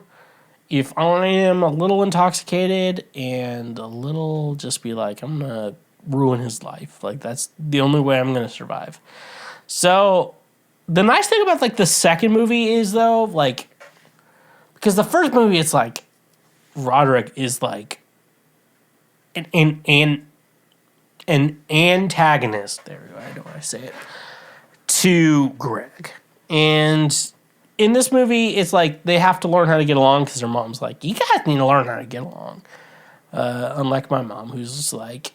if I am a little intoxicated and a little just be like, I'm going to ruin his life. Like, that's the only way I'm going to survive. So the nice thing about, like, the second movie is, though, like, because the first movie, it's like, Roderick is like an antagonist. There we go. I know how to say it. To Greg. And in this movie, it's like they have to learn how to get along because their mom's like, you guys need to learn how to get along. Unlike my mom, who's just like,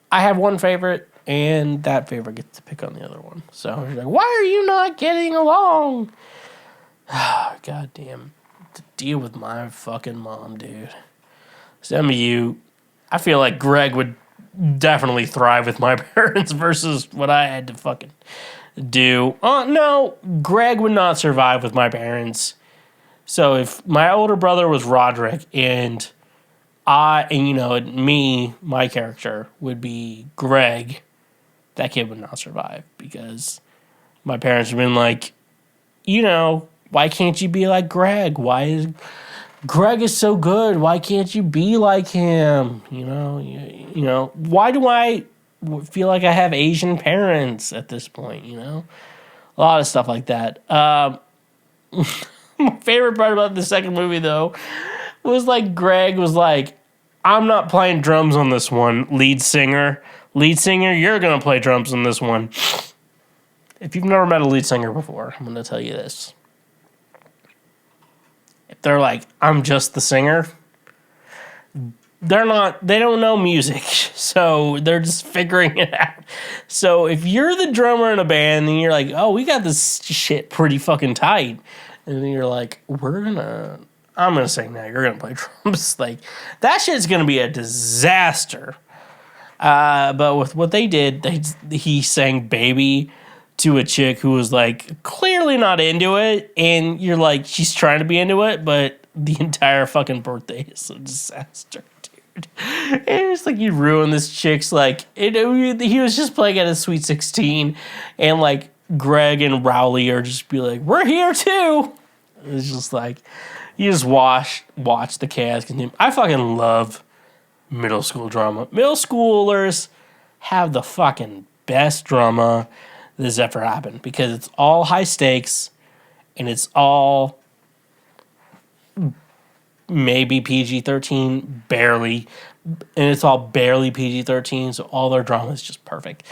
I have one favorite, and that favorite gets to pick on the other one. So she's like, why are you not getting along? God damn. To deal with my fucking mom, dude. Some of you, I feel like Greg would definitely thrive with my parents versus what I had to fucking do. No, Greg would not survive with my parents. So if my older brother was Roderick and me, my character, would be Greg, that kid would not survive because my parents would have been like, why can't you be like Greg? Greg is so good. Why can't you be like him? Why do I feel like I have Asian parents at this point? A lot of stuff like that. My favorite part about the second movie, though, was like Greg was like, I'm not playing drums on this one, lead singer, you're going to play drums on this one. If you've never met a lead singer before, I'm going to tell you this. If they're like, I'm just the singer, they don't know music, so they're just figuring it out. So if you're the drummer in a band and you're like, oh, we got this shit pretty fucking tight, and then you're like, I'm gonna sing now, you're gonna play drums, like, that shit's gonna be a disaster. But with what they did, he sang Baby to a chick who was like clearly not into it, and you're like, she's trying to be into it, but the entire fucking birthday is a disaster, dude. And it's like, you ruined this chick's, like, he was just playing at a Sweet 16, and like Greg and Rowley are just be like, we're here too. It's just like, you just watch the chaos continue. I fucking love middle school drama. Middle schoolers have the fucking best drama that's ever happened because it's all high stakes and it's all maybe PG-13, barely, and it's all barely PG-13, so all their drama is just perfect.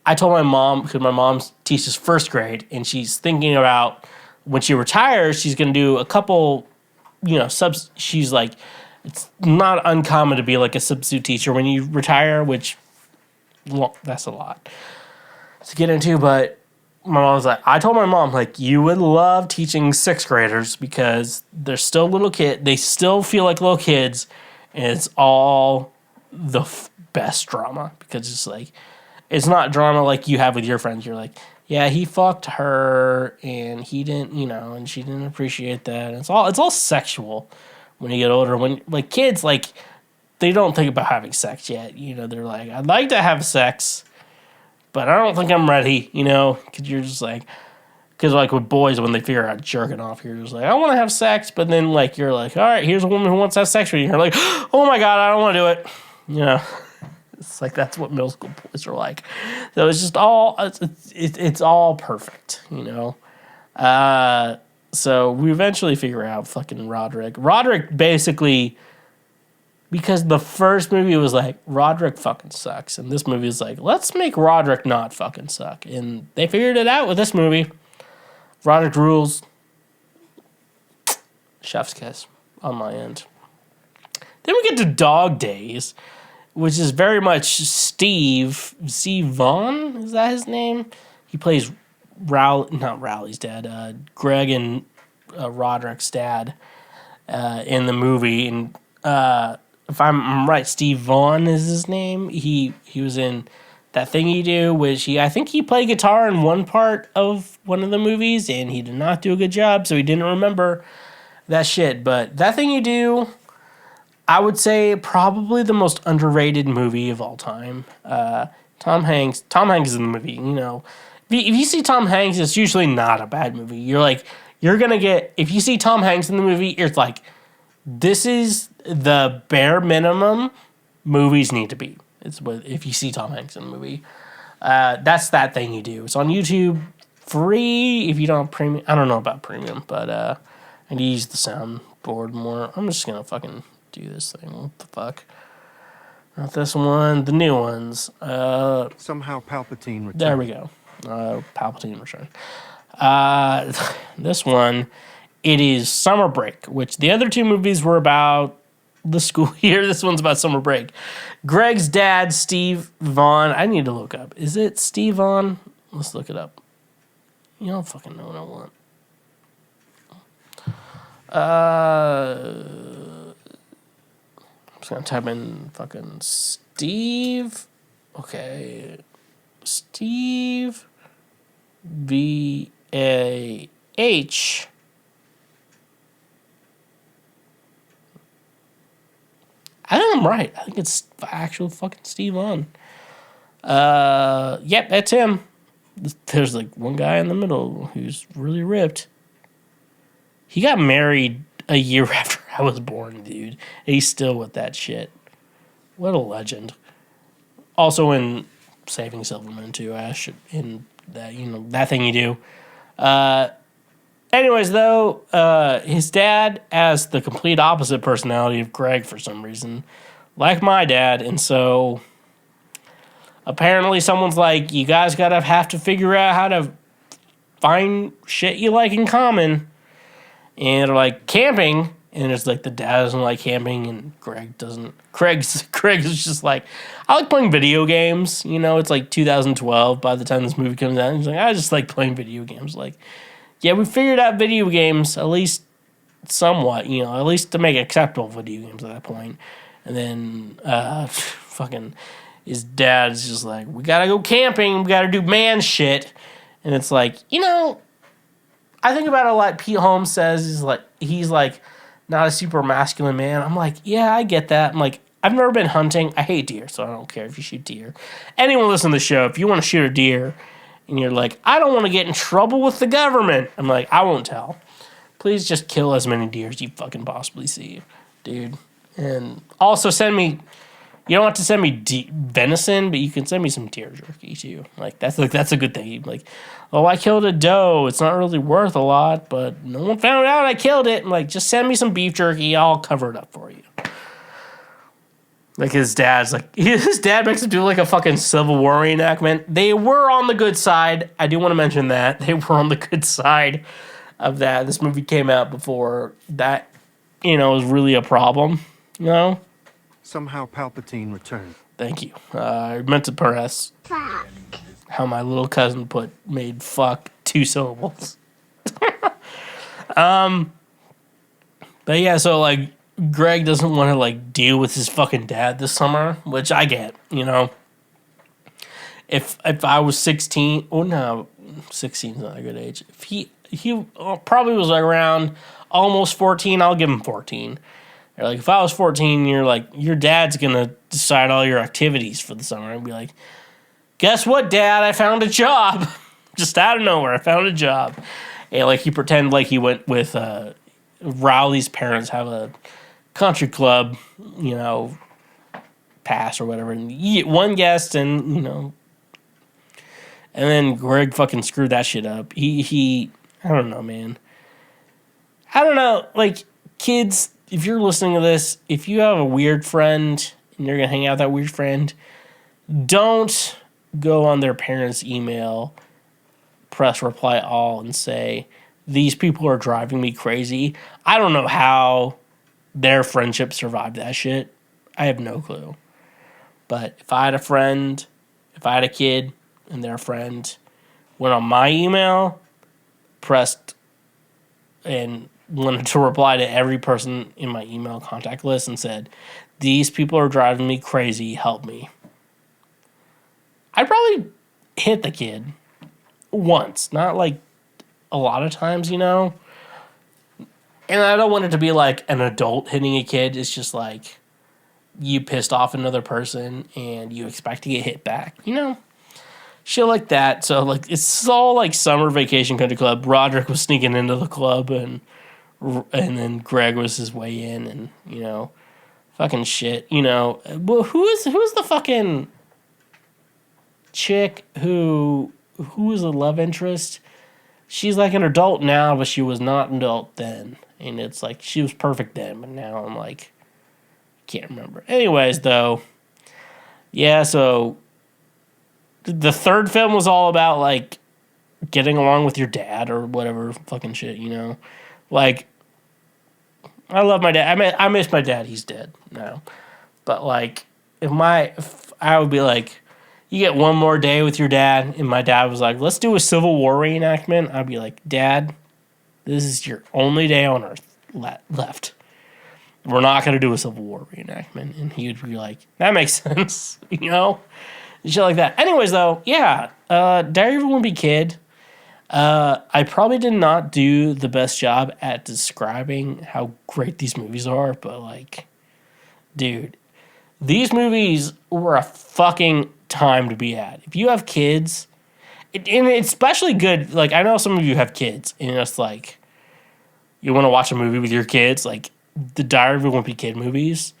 I told my mom, because my mom teaches first grade, and she's thinking about when she retires, she's going to do a couple, subs. She's like, it's not uncommon to be like a substitute teacher when you retire, which, well, that's a lot to get into, but my mom was like, I told my mom, like, you would love teaching sixth graders because they're still little kids. They still feel like little kids, and it's all the best drama because it's like, it's not drama like you have with your friends. You're like, yeah, he fucked her, and he didn't, and she didn't appreciate that. And it's all sexual when you get older. When, like, kids, like, they don't think about having sex yet. They're like, I'd like to have sex, but I don't think I'm ready, because you're just like, because like with boys, when they figure out jerking off, you're just like, I want to have sex, but then like, you're like, all right, here's a woman who wants to have sex with you. You're like, oh my God, I don't want to do it. It's like, that's what middle school boys are like. So it's just all, it's all perfect, So we eventually figure out fucking Roderick. Roderick basically, because the first movie was like, Roderick fucking sucks. And this movie is like, let's make Roderick not fucking suck. And they figured it out with this movie. Roderick rules. Chef's kiss on my end. Then we get to Dog Days, which is very much Steve Vaughn. Is that his name? He plays not Rowley's dad, Greg and Roderick's dad in the movie. And if I'm right, Steve Vaughn is his name. He was in That Thing You Do, which I think he played guitar in one part of one of the movies, and he did not do a good job, so he didn't remember that shit. But That Thing You Do, I would say probably the most underrated movie of all time. Tom Hanks is in the movie, you know. If you see Tom Hanks, it's usually not a bad movie. You're gonna get, if you see Tom Hanks in the movie, it's like, this is the bare minimum movies need to be. It's what, if you see Tom Hanks in the movie. That's That Thing You Do. It's on YouTube, free if you don't have premium. I don't know about premium, but I need to use the soundboard more. I'm just gonna fucking do this thing. What the fuck? Not this one. The new ones. Somehow Palpatine returned. There we go. Palpatine return. This one, it is Summer Break, which the other two movies were about the school year. This one's about summer break. Greg's dad, Steve Vaughn. I need to look up. Is it Steve Vaughn? Let's look it up. You don't fucking know what I want. I'm just gonna type in fucking Steve. Okay. Steve V-A-H. I think I'm right. I think it's actual fucking Steve Vaughn. Yep, that's him. There's like one guy in the middle who's really ripped. He got married a year after I was born, dude. And he's still with that shit. What a legend. Also in Saving Silverman too, Ash. In that, you know, That Thing You Do. Anyways, though, his dad has the complete opposite personality of Greg for some reason, like my dad, and so apparently someone's like, you guys have to figure out how to find shit you like in common, and they're like, camping, and it's like the dad doesn't like camping, and Greg doesn't. Craig is just like, I like playing video games, you know, it's like 2012 by the time this movie comes out, and he's like, I just like playing video games, like, yeah, we figured out video games, at least somewhat, you know, at least to make acceptable video games at that point. And then fucking his dad's just like, we gotta go camping, we gotta do man shit. And it's like, you know, I think about it a lot. Pete Holmes says he's like not a super masculine man. I'm like, yeah, I get that. I'm like, I've never been hunting. I hate deer, so I don't care if you shoot deer. Anyone listen to the show, if you want to shoot a deer, and you're like, I don't want to get in trouble with the government. I'm like, I won't tell. Please just kill as many deer as you fucking possibly see, dude. And also send me, you don't have to send me venison, but you can send me some deer jerky too. Like, that's a good thing. Like, oh, I killed a doe. It's not really worth a lot, but no one found out I killed it. I'm like, just send me some beef jerky. I'll cover it up for you. Like his dad makes him do like a fucking Civil War reenactment. They were on the good side. I do want to mention that. They were on the good side of that. This movie came out before that, you know, was really a problem, you know? Somehow Palpatine returned. Thank you. I meant to press how my little cousin made fuck 2 syllables. But yeah, so like, Greg doesn't want to like deal with his fucking dad this summer, which I get, you know. If I was 16, oh no, 16 is not a good age. If he probably was like around almost 14, I'll give him 14. Or like if I was 14, you're like, your dad's gonna decide all your activities for the summer. I'd be like, guess what, Dad? I found a job. Just out of nowhere, I found a job. And like he pretended like he went with Rowley's parents have a country club, you know, pass or whatever, and you get one guest, and you know, and then Greg fucking screwed that shit up. He I don't know, man. I don't know, like, kids, if you're listening to this, if you have a weird friend and you're gonna hang out with that weird friend, don't go on their parents' email, press reply all, and say, these people are driving me crazy. I don't know how their friendship survived that shit. I have no clue. But if I had a friend, if I had a kid and their friend went on my email, pressed, and wanted to reply to every person in my email contact list and said, "These people are driving me crazy. Help me." I probably hit the kid once, not like a lot of times, you know? And I don't want it to be like an adult hitting a kid. It's just like you pissed off another person and you expect to get hit back, you know? Shit like that. So, like, it's all like summer vacation country club. Roderick was sneaking into the club and then Greg was his way in and, you know, fucking shit, you know. Well, who's the fucking chick who is a love interest? She's like an adult now, but she was not an adult then. And it's like, she was perfect then, but now I'm like, can't remember. Anyways, though, yeah, so the third film was all about, like, getting along with your dad or whatever fucking shit, you know? Like, I love my dad. I miss my dad. He's dead now. But, like, if I would be like, you get one more day with your dad, and my dad was like, let's do a Civil War reenactment, I'd be like, Dad, this is your only day on Earth left. We're not going to do a Civil War reenactment. And he would be like, that makes sense, you know? Shit like that. Anyways, though, yeah, Diary of a Wimpy Kid. I probably did not do the best job at describing how great these movies are, but, like, dude, these movies were a fucking time to be at. If you have kids, and it's especially good, like, I know some of you have kids, and it's like, you want to watch a movie with your kids, like, the Diary of a Wimpy Kid movies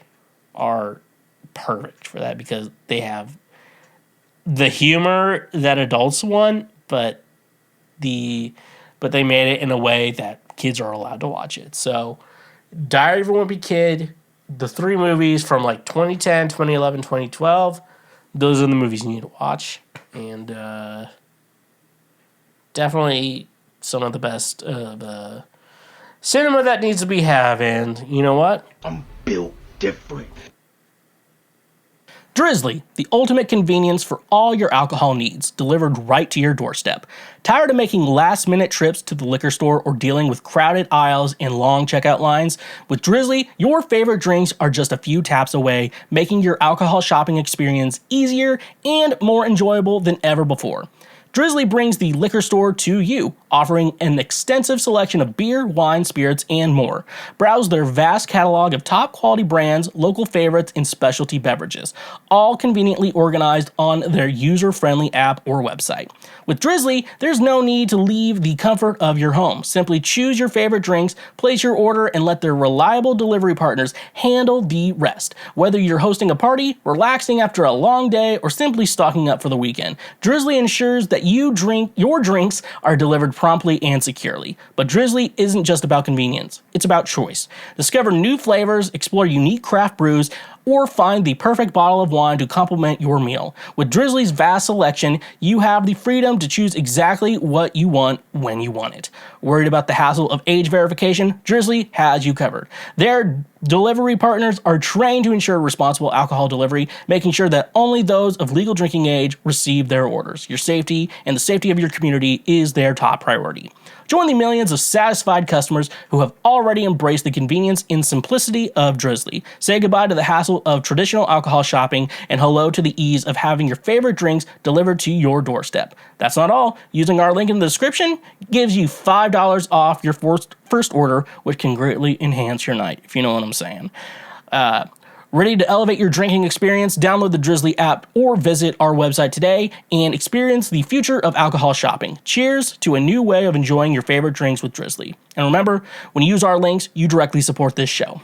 are perfect for that because they have the humor that adults want, but they made it in a way that kids are allowed to watch it. So, Diary of a Wimpy Kid, the three movies from like 2010, 2011, 2012, those are the movies you need to watch. And definitely some of the best cinema that needs to be have. And you know what? I'm built different. Drizly, the ultimate convenience for all your alcohol needs, delivered right to your doorstep. Tired of making last-minute trips to the liquor store or dealing with crowded aisles and long checkout lines? With Drizly, your favorite drinks are just a few taps away, making your alcohol shopping experience easier and more enjoyable than ever before. Drizly brings the liquor store to you, offering an extensive selection of beer, wine, spirits, and more. Browse their vast catalog of top-quality brands, local favorites, and specialty beverages, all conveniently organized on their user-friendly app or website. With Drizly, there's no need to leave the comfort of your home. Simply choose your favorite drinks, place your order, and let their reliable delivery partners handle the rest. Whether you're hosting a party, relaxing after a long day, or simply stocking up for the weekend, Drizly ensures that your drinks are delivered promptly and securely. But Drizly isn't just about convenience, it's about choice. Discover new flavors, explore unique craft brews, or find the perfect bottle of wine to complement your meal. With Drizly's vast selection, you have the freedom to choose exactly what you want when you want it. Worried about the hassle of age verification? Drizly has you covered. Their delivery partners are trained to ensure responsible alcohol delivery, making sure that only those of legal drinking age receive their orders. Your safety and the safety of your community is their top priority. Join the millions of satisfied customers who have already embraced the convenience and simplicity of Drizly. Say goodbye to the hassle of traditional alcohol shopping and hello to the ease of having your favorite drinks delivered to your doorstep. That's not all. Using our link in the description gives you $5 off your first order, which can greatly enhance your night, if you know what I'm saying. Ready to elevate your drinking experience? Download the Drizly app or visit our website today and experience the future of alcohol shopping. Cheers to a new way of enjoying your favorite drinks with Drizly. And remember, when you use our links, you directly support this show.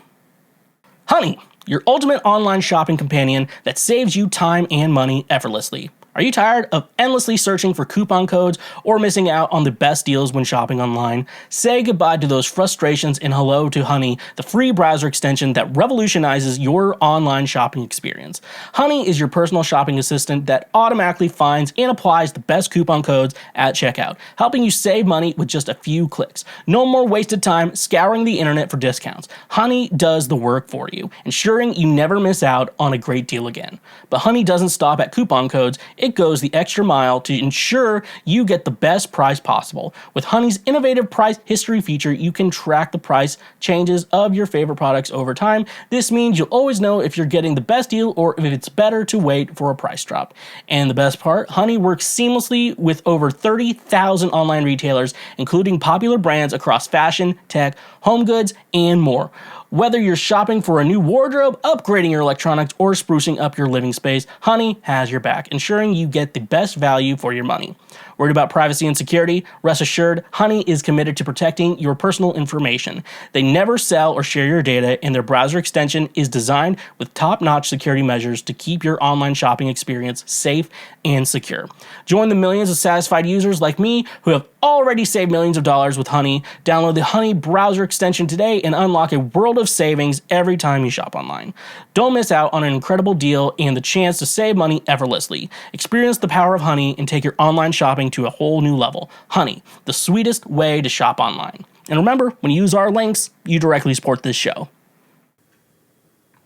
Honey, your ultimate online shopping companion that saves you time and money effortlessly. Are you tired of endlessly searching for coupon codes or missing out on the best deals when shopping online? Say goodbye to those frustrations and hello to Honey, the free browser extension that revolutionizes your online shopping experience. Honey is your personal shopping assistant that automatically finds and applies the best coupon codes at checkout, helping you save money with just a few clicks. No more wasted time scouring the internet for discounts. Honey does the work for you, ensuring you never miss out on a great deal again. But Honey doesn't stop at coupon codes. It it goes the extra mile to ensure you get the best price possible. With Honey's innovative price history feature, you can track the price changes of your favorite products over time. This means you'll always know if you're getting the best deal or if it's better to wait for a price drop. And the best part, Honey works seamlessly with over 30,000 online retailers, including popular brands across fashion, tech, home goods, and more. Whether you're shopping for a new wardrobe, upgrading your electronics, or sprucing up your living space, Honey has your back, ensuring you get the best value for your money. Worried about privacy and security? Rest assured, Honey is committed to protecting your personal information. They never sell or share your data, and their browser extension is designed with top-notch security measures to keep your online shopping experience safe and secure. Join the millions of satisfied users like me who have already saved millions of dollars with Honey. Download the Honey browser extension today and unlock a world of savings every time you shop online. Don't miss out on an incredible deal and the chance to save money effortlessly. Experience the power of Honey and take your online shopping to a whole new level. Honey, the sweetest way to shop online. And remember, when you use our links, you directly support this show.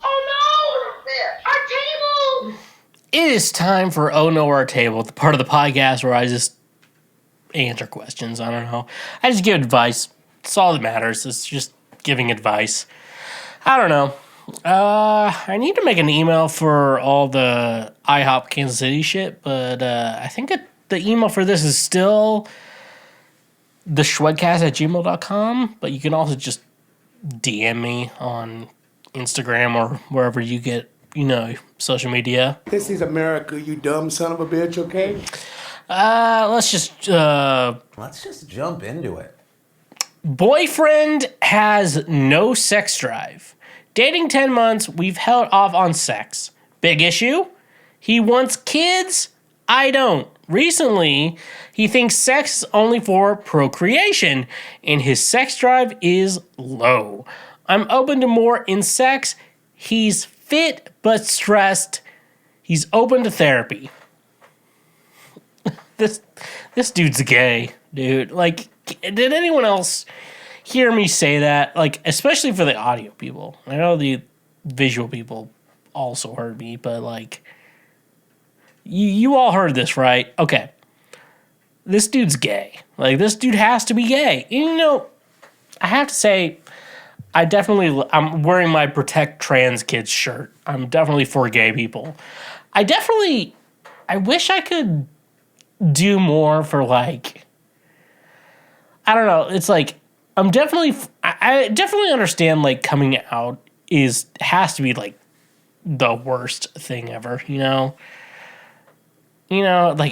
Oh no! Our table! It is time for Oh No, Our Table, the part of the podcast where I just answer questions. I don't know. I just give advice. It's all that matters. It's just giving advice. I don't know. I need to make an email for all the IHOP Kansas City shit, but I think the email for this is still TheSchweezy@gmail.com, but you can also just DM me on Instagram or wherever you get, social media. This is America, you dumb son of a bitch, okay? Let's just jump into it. Boyfriend has no sex drive. Dating 10 months, we've held off on sex. Big issue? He wants kids? I don't. Recently, he thinks sex is only for procreation, and his sex drive is low. I'm open to more in sex. He's fit but stressed. He's open to therapy. This dude's gay, dude. Like, did anyone else hear me say that? Like, especially for the audio people. I know the visual people also heard me, but like, you all heard this, right? Okay. This dude's gay. Like, this dude has to be gay. And, I have to say, I'm wearing my Protect Trans Kids shirt. I'm definitely for gay people. I wish I could do more for, like, I don't know. It's like, I definitely understand, like, coming out has to be, like, the worst thing ever, like,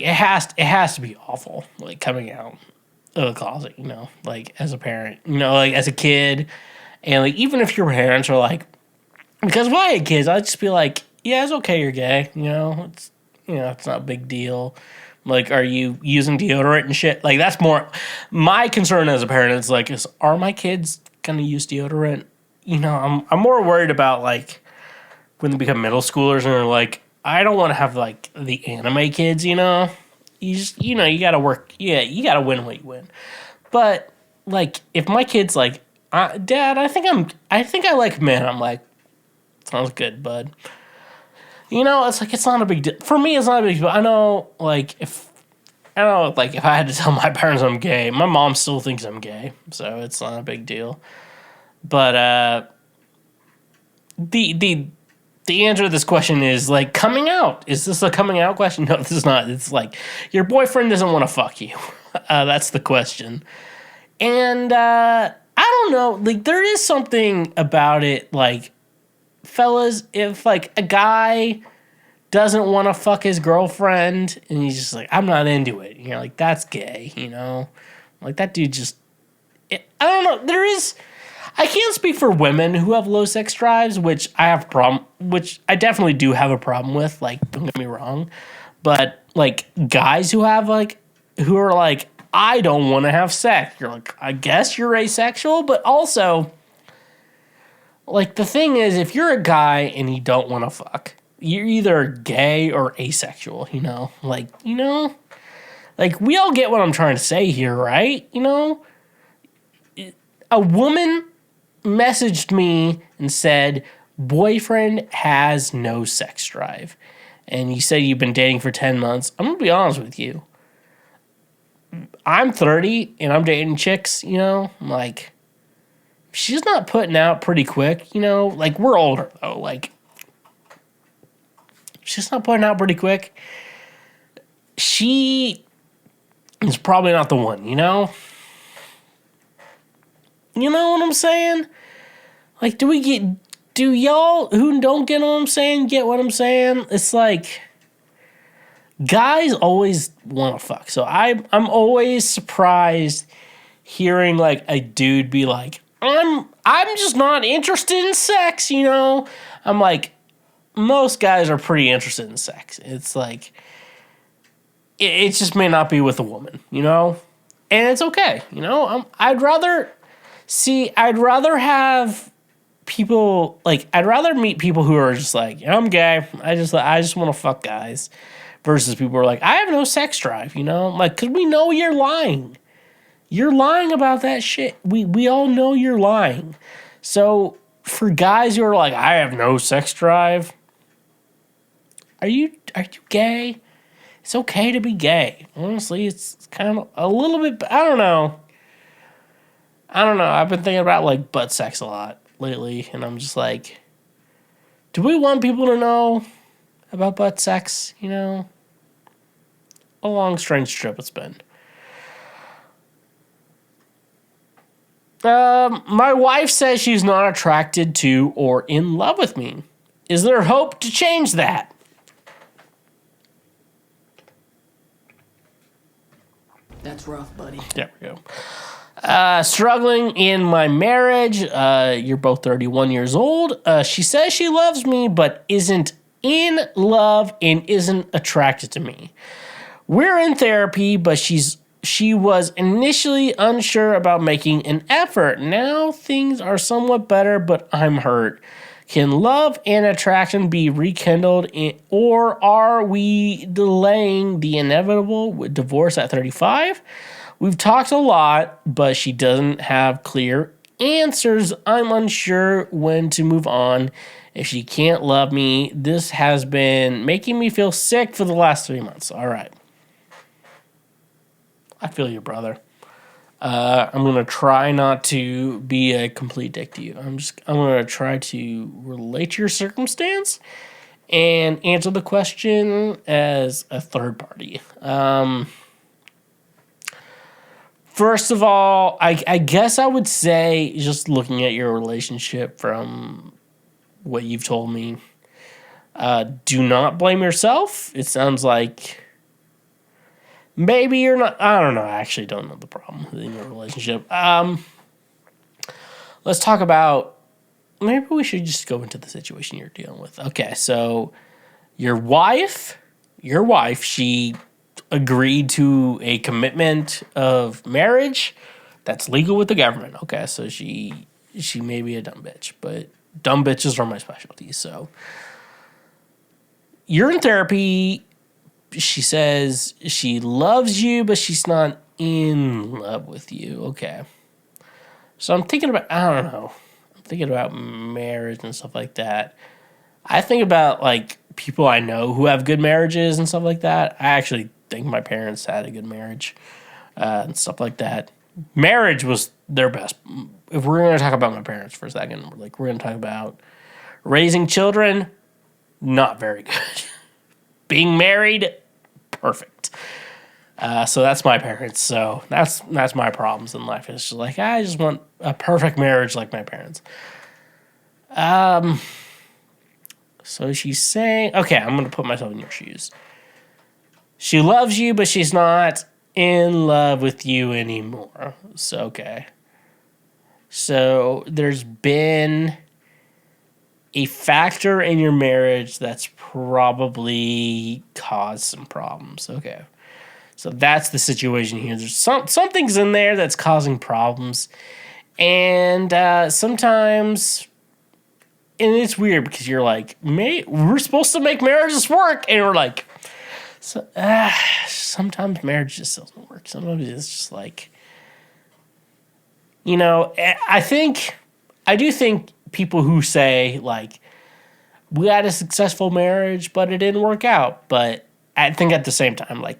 it has to be awful, like, coming out of the closet, like, as a parent, like, as a kid, and, like, even if your parents are, like, because when I had kids, I'd just be like, yeah, it's okay, you're gay, it's not a big deal. Like, are you using deodorant and shit? Like, that's more my concern as a parent. Is like, are my kids gonna use deodorant? I'm more worried about, like, when they become middle schoolers and they're like, I don't want to have, like, the anime kids. You just you gotta work. Yeah, you gotta win what you win. But, like, if my kid's like, Dad, I think I like men. I'm like, sounds good, bud. It's like, it's not a big deal. For me, it's not a big deal. I know, like, if I had to tell my parents I'm gay, my mom still thinks I'm gay, so it's not a big deal. But, the answer to this question is, like, coming out. Is this a coming out question? No, this is not. It's like, your boyfriend doesn't want to fuck you. That's the question. And, I don't know, like, there is something about it, like, fellas, if, like, a guy doesn't want to fuck his girlfriend and he's just like, I'm not into it, like, that's gay, like, that dude just, I don't know, I can't speak for women who have low sex drives, which I definitely do have a problem with, like, don't get me wrong, but, like, guys who are like, I don't want to have sex, you're like, I guess you're asexual, but also, like, the thing is, if you're a guy and you don't want to fuck, you're either gay or asexual, Like, like, we all get what I'm trying to say here, right? A woman messaged me and said, boyfriend has no sex drive. and you say you've been dating for 10 months, I'm going to be honest with you. I'm 30 and I'm dating chicks, you know, like, she's not putting out pretty quick, you know, like, we're older though, like, she's not putting out pretty quick. She is probably not the one, you know? You know what I'm saying? Like, do y'all who don't get what I'm saying get what I'm saying? It's like, guys always want to fuck. So I'm always surprised hearing like a dude be like, I'm just not interested in sex, you know? I'm like, most guys are pretty interested in sex. It's like, it just may not be with a woman, you know? And it's okay, you know? I'd rather have people, like, I'd rather meet people who are just like, I'm gay, I just want to fuck guys, versus people who are like, I have no sex drive, you know? Like, because we know you're lying. You're lying about that shit. We all know you're lying. So, for guys who are like, I have no sex drive, are you gay? It's okay to be gay. Honestly, it's kind of a little bit, I don't know. I've been thinking about, like, butt sex a lot lately, and I'm just like, do we want people to know about butt sex, you know? A long, strange trip it's been. My wife says she's not attracted to or in love with me. Is there hope to change that? That's rough, buddy. There we go. Struggling in my marriage. You're both 31 years old. She says she loves me, but isn't in love and isn't attracted to me. We're in therapy, but she was initially unsure about making an effort. Now things are somewhat better, but I'm hurt. Can love and attraction be rekindled, or are we delaying the inevitable with divorce at 35? We've talked a lot, but she doesn't have clear answers. I'm unsure when to move on if she can't love me. This has been making me feel sick for the last 3 months. All right. I feel you, brother. I'm going to try not to be a complete dick to you. I'm going to try to relate to your circumstance and answer the question as a third party. First of all, I guess I would say, just looking at your relationship from what you've told me, do not blame yourself. It sounds like maybe you're not, I don't know. I actually don't know the problem in your relationship. Let's talk about, maybe we should just go into the situation you're dealing with. Okay, so your wife, she agreed to a commitment of marriage that's legal with the government. Okay, so she may be a dumb bitch, but dumb bitches are my specialty. So you're in therapy. She says she loves you, but she's not in love with you. Okay. So I'm thinking about, I don't know. I'm thinking about marriage and stuff like that. I think about, like, people I know who have good marriages and stuff like that. I actually think my parents had a good marriage and stuff like that. Marriage was their best. If we're going to talk about my parents for a second, we're going to talk about raising children, not very good. Being married, perfect. So that's my parents. So that's my problems in life. It's just like, I just want a perfect marriage like my parents. So she's saying, okay, I'm going to put myself in your shoes. She loves you, but she's not in love with you anymore. So, okay. So there's been a factor in your marriage that's probably caused some problems. Okay. So that's the situation here. There's something's in there that's causing problems. And sometimes, and it's weird because you're like, we're supposed to make marriages work. And we're like, sometimes marriage just doesn't work. Sometimes it's just like, you know, I do think people who say, like, we had a successful marriage, but it didn't work out. But I think at the same time, like,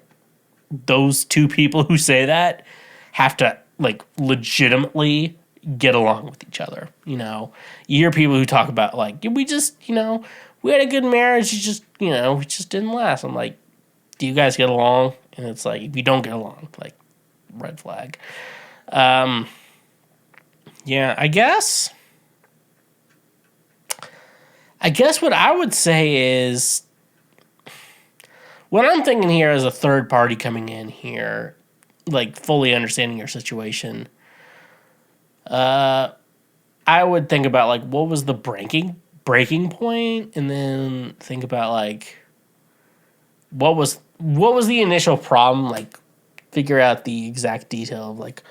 those two people who say that have to, like, legitimately get along with each other. You know, you hear people who talk about, like, we just, you know, we had a good marriage, it just, you know, it just didn't last. I'm like, do you guys get along? And it's like, if you don't get along, like, red flag. Yeah, I guess what I would say is, what I'm thinking here as a third party coming in here, like, fully understanding your situation, I would think about, like, what was the breaking point, and then think about, like, what was the initial problem, like, figure out the exact detail of, like,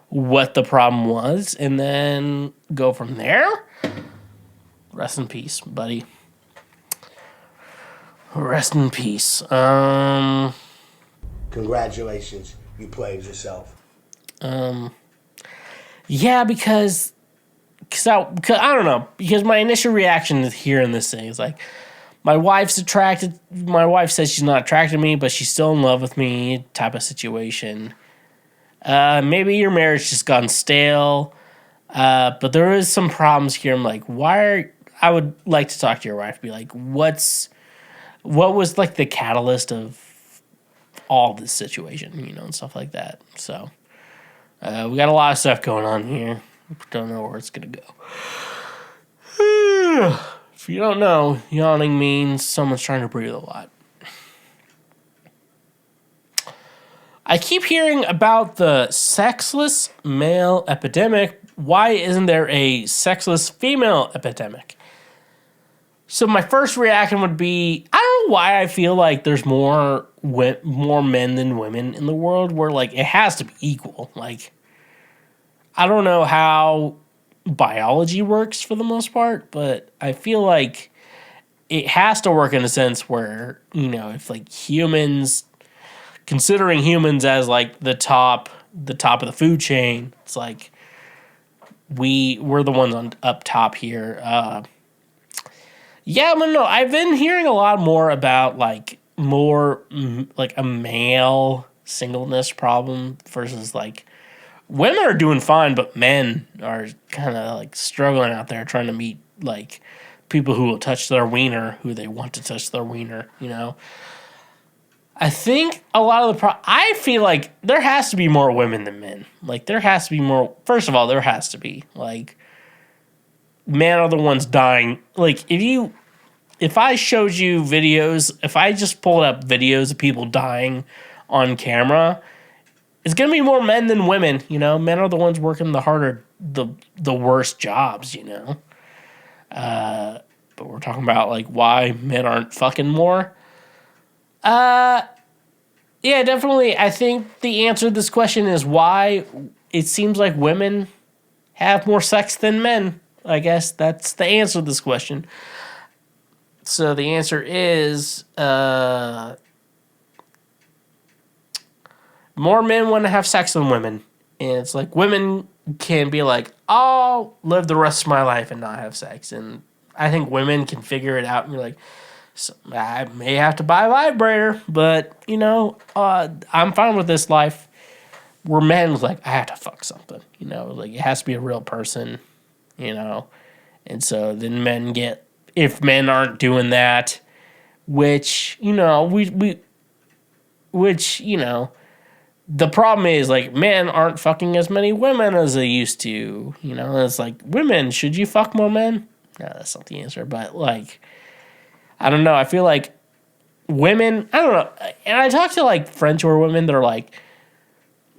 what the problem was, and then go from there. Rest in peace, buddy. Rest in peace. Congratulations, you played yourself. Yeah, because I don't know, because my initial reaction to hearing this thing is like, my wife says she's not attracted to me, but she's still in love with me, type of situation. Maybe your marriage just gone stale, but there is some problems here. I'm like, I would like to talk to your wife, be like, what was, like, the catalyst of all this situation, you know, and stuff like that. So, we got a lot of stuff going on here. Don't know where it's gonna go. If you don't know, yawning means someone's trying to breathe a lot. I keep hearing about the sexless male epidemic. Why isn't there a sexless female epidemic? So my first reaction would be, I don't know why I feel like there's more men than women in the world, where, like, it has to be equal. Like, I don't know how biology works for the most part, but I feel like it has to work in a sense where, you know, if, like, humans, considering humans as, like, the top of the food chain, it's like we're the ones on up top here. Yeah, I don't know. I've been hearing a lot more about, like, like, a male singleness problem versus, like, women are doing fine, but men are kind of, like, struggling out there trying to meet, like, people who will touch their wiener, who they want to touch their wiener, you know? I think a lot of I feel like there has to be more women than men. Like, there has to be more. First of all, there has to be. Like, men are the ones dying. Like, if I showed you videos, if I just pulled up videos of people dying on camera, it's going to be more men than women, you know? Men are the ones working the harder, the worst jobs, you know? But we're talking about, like, why men aren't fucking more. Yeah, definitely. I think the answer to this question is why it seems like women have more sex than men. I guess that's the answer to this question. So the answer is more men want to have sex than women. And it's like women can be like, I'll live the rest of my life and not have sex. And I think women can figure it out and be like, so I may have to buy a vibrator, but, you know, I'm fine with this life. Where men's like, I have to fuck something, you know, like, it has to be a real person, you know. And so then men get, if men aren't doing that, which, you know, which, you know, the problem is, like, men aren't fucking as many women as they used to, you know. It's like, women, should you fuck more men? No, that's not the answer, but, like, I don't know. I feel like women, I don't know. And I talk to, like, friends who are women that are like,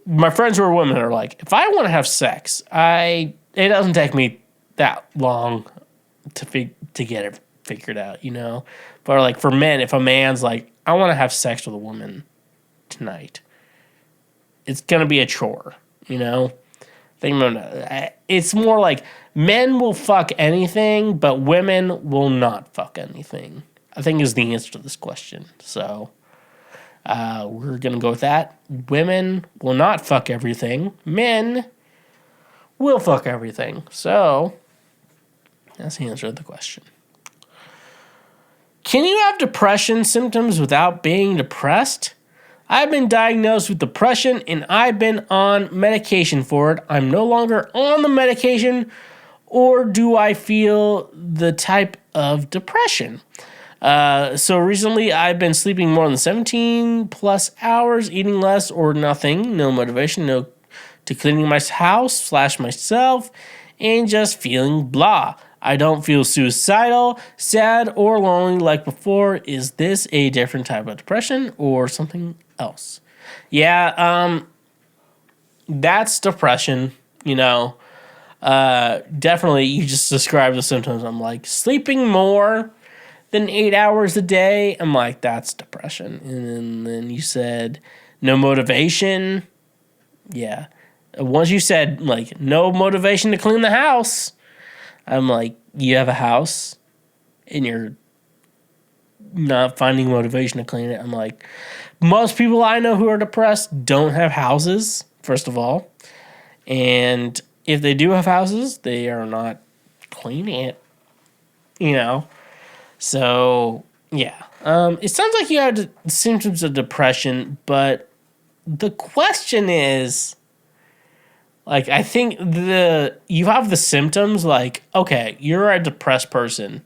my friends who are women are like, if I want to have sex, it doesn't take me that long to get it figured out, you know? But, like, for men, if a man's like, I want to have sex with a woman tonight, it's going to be a chore, you know? It's more like men will fuck anything, but women will not fuck anything, I think, is the answer to this question. So we're going to go with that. Women will not fuck everything. Men will fuck everything. So that's the answer to the question. Can you have depression symptoms without being depressed? I've been diagnosed with depression and I've been on medication for it. I'm no longer on the medication, or do I feel the type of depression? So recently I've been sleeping more than 17 plus hours, eating less or nothing, no motivation, no to cleaning my house / myself, and just feeling blah. I don't feel suicidal, sad, or lonely like before. Is this a different type of depression or something else? Yeah, that's depression, you know. Definitely, you just described the symptoms. I'm like, sleeping more than 8 hours a day. I'm like, that's depression. And then you said no motivation. Yeah. Once you said, like, no motivation to clean the house, I'm like, you have a house and you're not finding motivation to clean it. I'm like, most people I know who are depressed don't have houses, first of all. And if they do have houses, they are not cleaning it, you know? So, yeah. It sounds like you have symptoms of depression, but the question is, like, I think you have the symptoms, like, okay, you're a depressed person.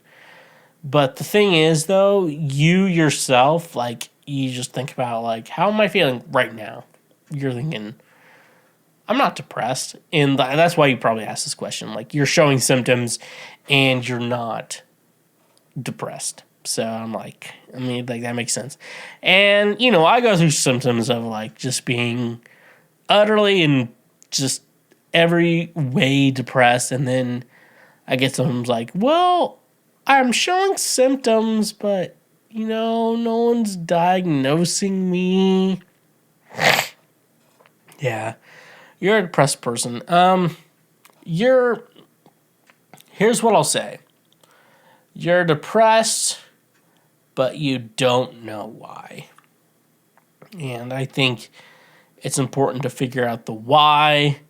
But the thing is, though, you yourself, like, you just think about, like, how am I feeling right now? You're thinking, I'm not depressed. And that's why you probably asked this question. Like, you're showing symptoms and you're not depressed. So I'm like, I mean, like, that makes sense. And, you know, I go through symptoms of, like, just being utterly and just every way depressed. And then I get symptoms like, well, I'm showing symptoms, but, you know, no one's diagnosing me. Yeah. You're a depressed person. Here's what I'll say. You're depressed, but you don't know why. And I think it's important to figure out the why.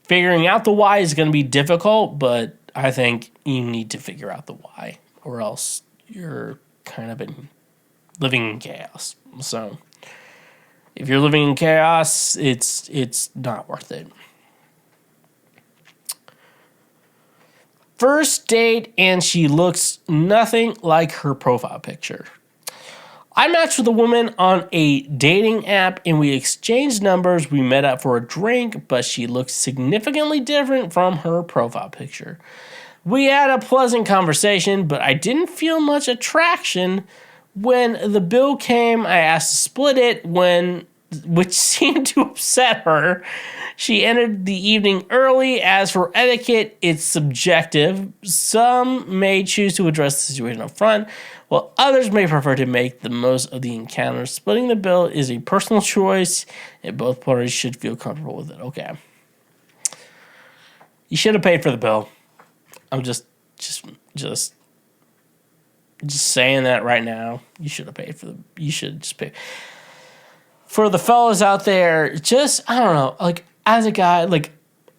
Figuring out the why is going to be difficult, but I think you need to figure out the why, or else you're kind of living in chaos. So if you're living in chaos, it's not worth it. First date, and she looks nothing like her profile picture. I matched with a woman on a dating app, and we exchanged numbers. We met up for a drink, but she looked significantly different from her profile picture. We had a pleasant conversation, but I didn't feel much attraction. When the bill came, I asked to split it, which seemed to upset her. She ended the evening early. As for etiquette, it's subjective. Some may choose to address the situation up front, while others may prefer to make the most of the encounter. Splitting the bill is a personal choice, and both parties should feel comfortable with it. Okay. You should have paid for the bill. I'm just saying that right now. You should have paid you should just pay. For the fellas out there, just, I don't know, like, as a guy, like,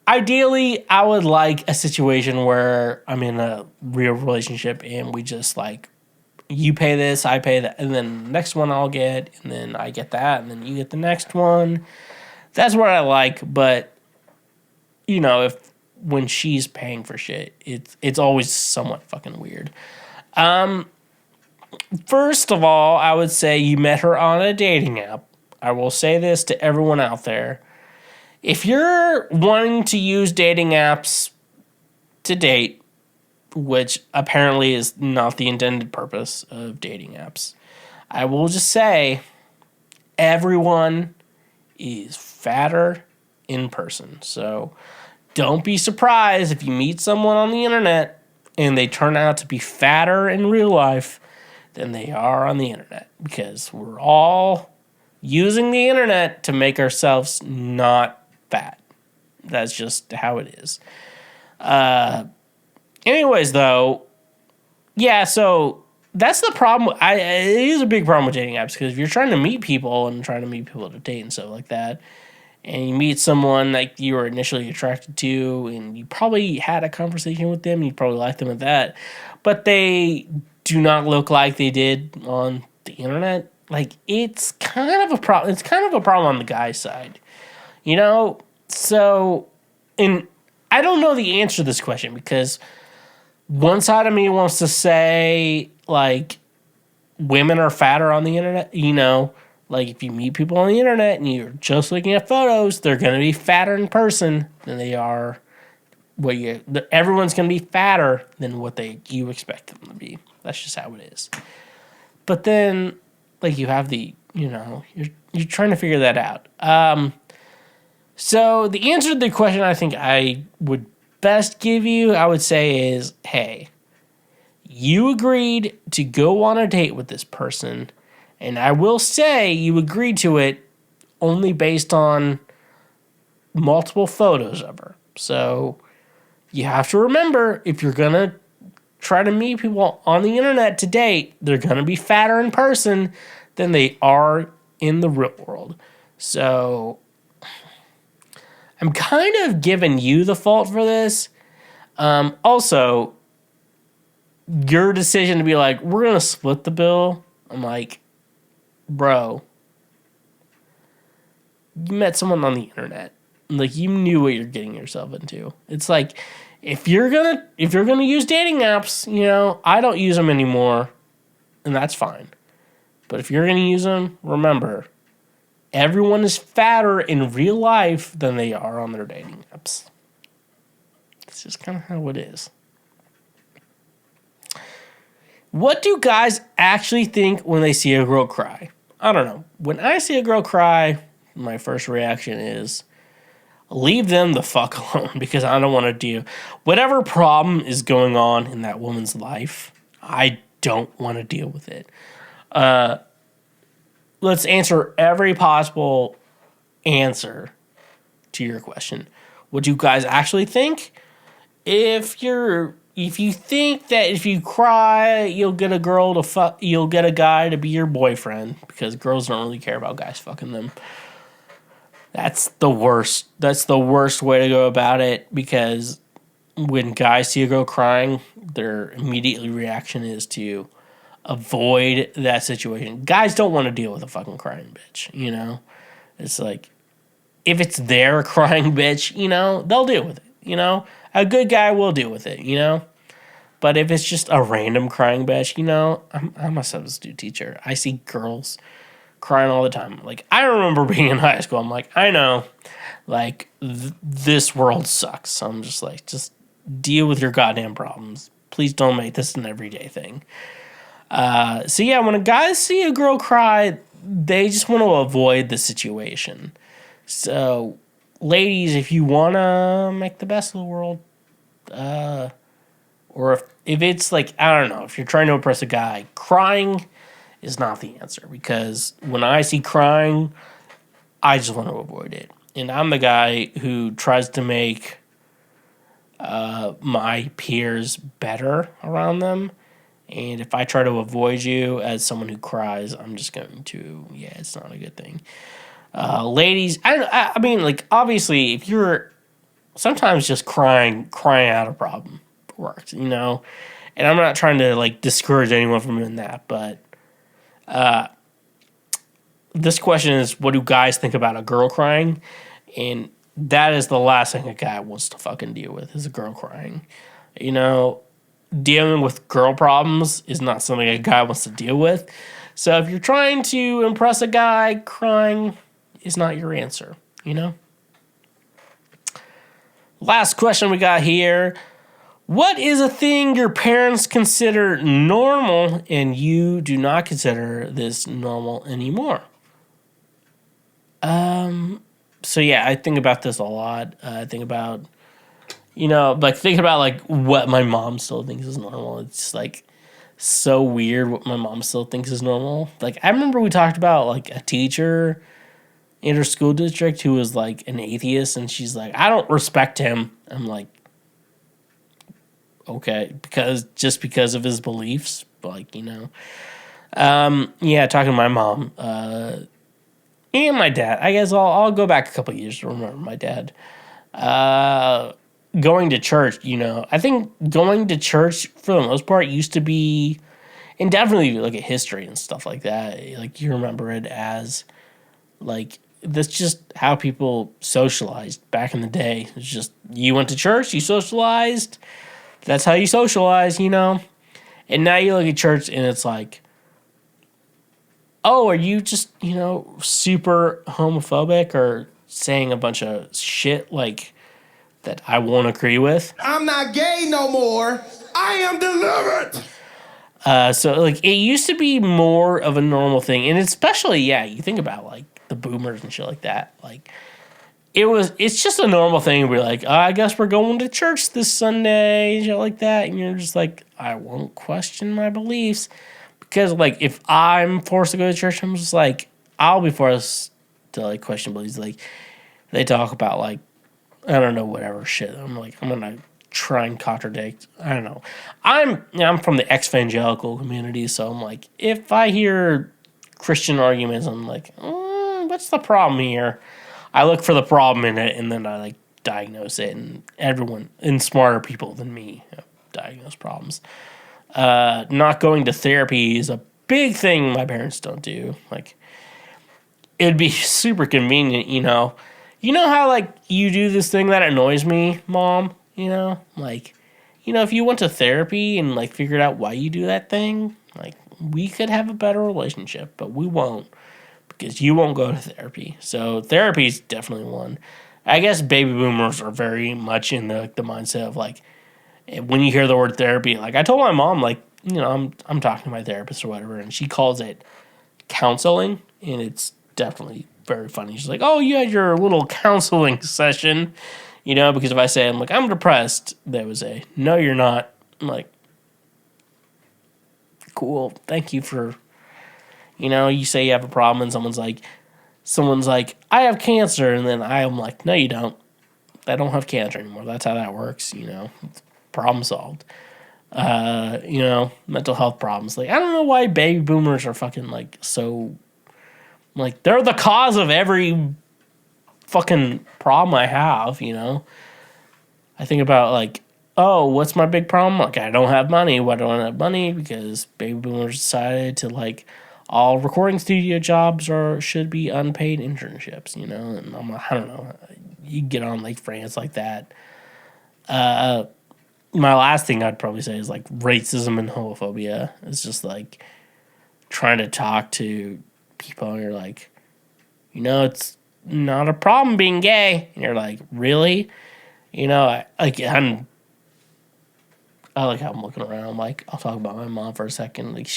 ideally, I would like a situation where I'm in a real relationship and we just, like, you pay this, I pay that, and then the next one I'll get, and then I get that, and then you get the next one. That's what I like, but, you know, when she's paying for shit, it's always somewhat fucking weird. First of all, I would say you met her on a dating app. I will say this to everyone out there. If you're wanting to use dating apps to date, which apparently is not the intended purpose of dating apps, I will just say everyone is fatter in person. So don't be surprised if you meet someone on the internet and they turn out to be fatter in real life than they are on the internet, because we're all using the internet to make ourselves not fat. That's just how it is. Anyways, though, yeah, so that's the problem. It is a big problem with dating apps, because if you're trying to meet people and trying to meet people to date and stuff like that, and you meet someone like you were initially attracted to, and you probably had a conversation with them, and you probably liked them at that, but they do not look like they did on the internet, like, it's kind of a problem. It's kind of a problem on the guy's side, you know? So, and I don't know the answer to this question because one side of me wants to say, like, women are fatter on the internet, you know? Like, if you meet people on the internet and you're just looking at photos, they're going to be fatter in person than they are. Everyone's going to be fatter than what you expect them to be. That's just how it is. But then, like, you have you're trying to figure that out. So the answer to the question I think I would best give you, I would say, is, hey, you agreed to go on a date with this person, and I will say you agreed to it only based on multiple photos of her. So you have to remember, if you're going to try to meet people on the internet to date, they're going to be fatter in person than they are in the real world. So I'm kind of giving you the fault for this. Also, your decision to be like, we're going to split the bill. I'm like, bro, you met someone on the internet. Like, you knew what you're getting yourself into. It's like, if you're gonna use dating apps, you know, I don't use them anymore, and that's fine. But if you're gonna use them, remember, everyone is fatter in real life than they are on their dating apps. It's just kind of how it is. What do guys actually think when they see a girl cry? I don't know. When I see a girl cry, my first reaction is, leave them the fuck alone, because I don't want to deal. Whatever problem is going on in that woman's life, I don't want to deal with it. Let's answer every possible answer to your question. What do you guys actually think? If you think that if you cry, you'll get a guy to be your boyfriend, because girls don't really care about guys fucking them. That's the worst. That's the worst way to go about it, because when guys see a girl crying, their immediate reaction is to avoid that situation. Guys don't want to deal with a fucking crying bitch, you know? It's like, if it's their crying bitch, you know, they'll deal with it, you know? A good guy will deal with it, you know? But if it's just a random crying bitch, you know, I'm a substitute teacher. I see girls crying all the time. Like, I remember being in high school. I'm like, I know, like, this world sucks. So I'm just like, just deal with your goddamn problems. Please don't make this an everyday thing. So yeah, when a guy see a girl cry, they just want to avoid the situation. So, ladies, if you want to make the best of the world, or if it's like, I don't know, if you're trying to impress a guy, crying is not the answer, because when I see crying, I just want to avoid it. And I'm the guy who tries to make my peers better around them. And if I try to avoid you as someone who cries, I'm just going to, it's not a good thing. Ladies, I mean, like, obviously, if you're sometimes just crying out a problem works, you know? And I'm not trying to, like, discourage anyone from doing that, but this question is, what do guys think about a girl crying? And that is the last thing a guy wants to fucking deal with, is a girl crying. You know, dealing with girl problems is not something a guy wants to deal with. So if you're trying to impress a guy, crying is not your answer, you know? Last question we got here. What is a thing your parents consider normal and you do not consider this normal anymore? So yeah, I think about this a lot. I think about, you know, like, thinking about, like, what my mom still thinks is normal. It's, like, so weird what my mom still thinks is normal. Like, I remember we talked about, like, a teacher in her school district who was, like, an atheist, and she's like, I don't respect him. I'm like, okay, because of his beliefs, like, you know. Yeah, talking to my mom, and my dad. I guess I'll go back a couple years to remember my dad. Going to church, you know. I think going to church, for the most part, used to be and definitely if you look at history and stuff like that, like you remember it as like that's just how people socialized back in the day. It's just you went to church, you socialized. That's how you socialize, you know? And now you look at church and it's like, oh, are you just, you know, super homophobic or saying a bunch of shit like that I won't agree with? I'm not gay no more. I am delivered. So like it used to be more of a normal thing, and especially you think about like the boomers and shit like that. Like it's just a normal thing. We're like, I guess we're going to church this Sunday, and shit like that, and you're just like, I won't question my beliefs because like if I'm forced to go to church, I'm just like I'll be forced to like question beliefs. Like they talk about like I don't know whatever shit. I'm like I'm gonna try and contradict. I don't know. I'm from the evangelical community, so I'm like if I hear Christian arguments, I'm like, what's the problem here? I look for the problem in it, and then I like diagnose it. And everyone, and smarter people than me, diagnose problems. Not going to therapy is a big thing my parents don't do. Like, it'd be super convenient, you know. You know how like you do this thing that annoys me, Mom. You know, like, you know, if you went to therapy and like figured out why you do that thing, like we could have a better relationship, but we won't. Because you won't go to therapy. So therapy is definitely one. I guess baby boomers are very much in the mindset of like when you hear the word therapy, like I told my mom, like, you know, I'm talking to my therapist or whatever, and she calls it counseling, and it's definitely very funny. She's like, oh, you had your little counseling session, you know, because if I say I'm depressed, they would say, no, you're not. I'm like, cool, thank you for. You know, you say you have a problem and someone's like, I have cancer. And then I'm like, no, you don't. I don't have cancer anymore. That's how that works, you know. Problem solved. You know, mental health problems. Like, I don't know why baby boomers are fucking, like, so... Like, they're the cause of every fucking problem I have, you know. I think about, like, oh, what's my big problem? Like, I don't have money. Why don't I have money? Because baby boomers decided to, like... all recording studio jobs should be unpaid internships, you know, and I don't know, you get on like France like that. My last thing I'd probably say is like racism and homophobia. It's just like trying to talk to people and you're like, you know, it's not a problem being gay. And you're like, really? You know, I like how I'm looking around. Like, I'll talk about my mom for a second. Like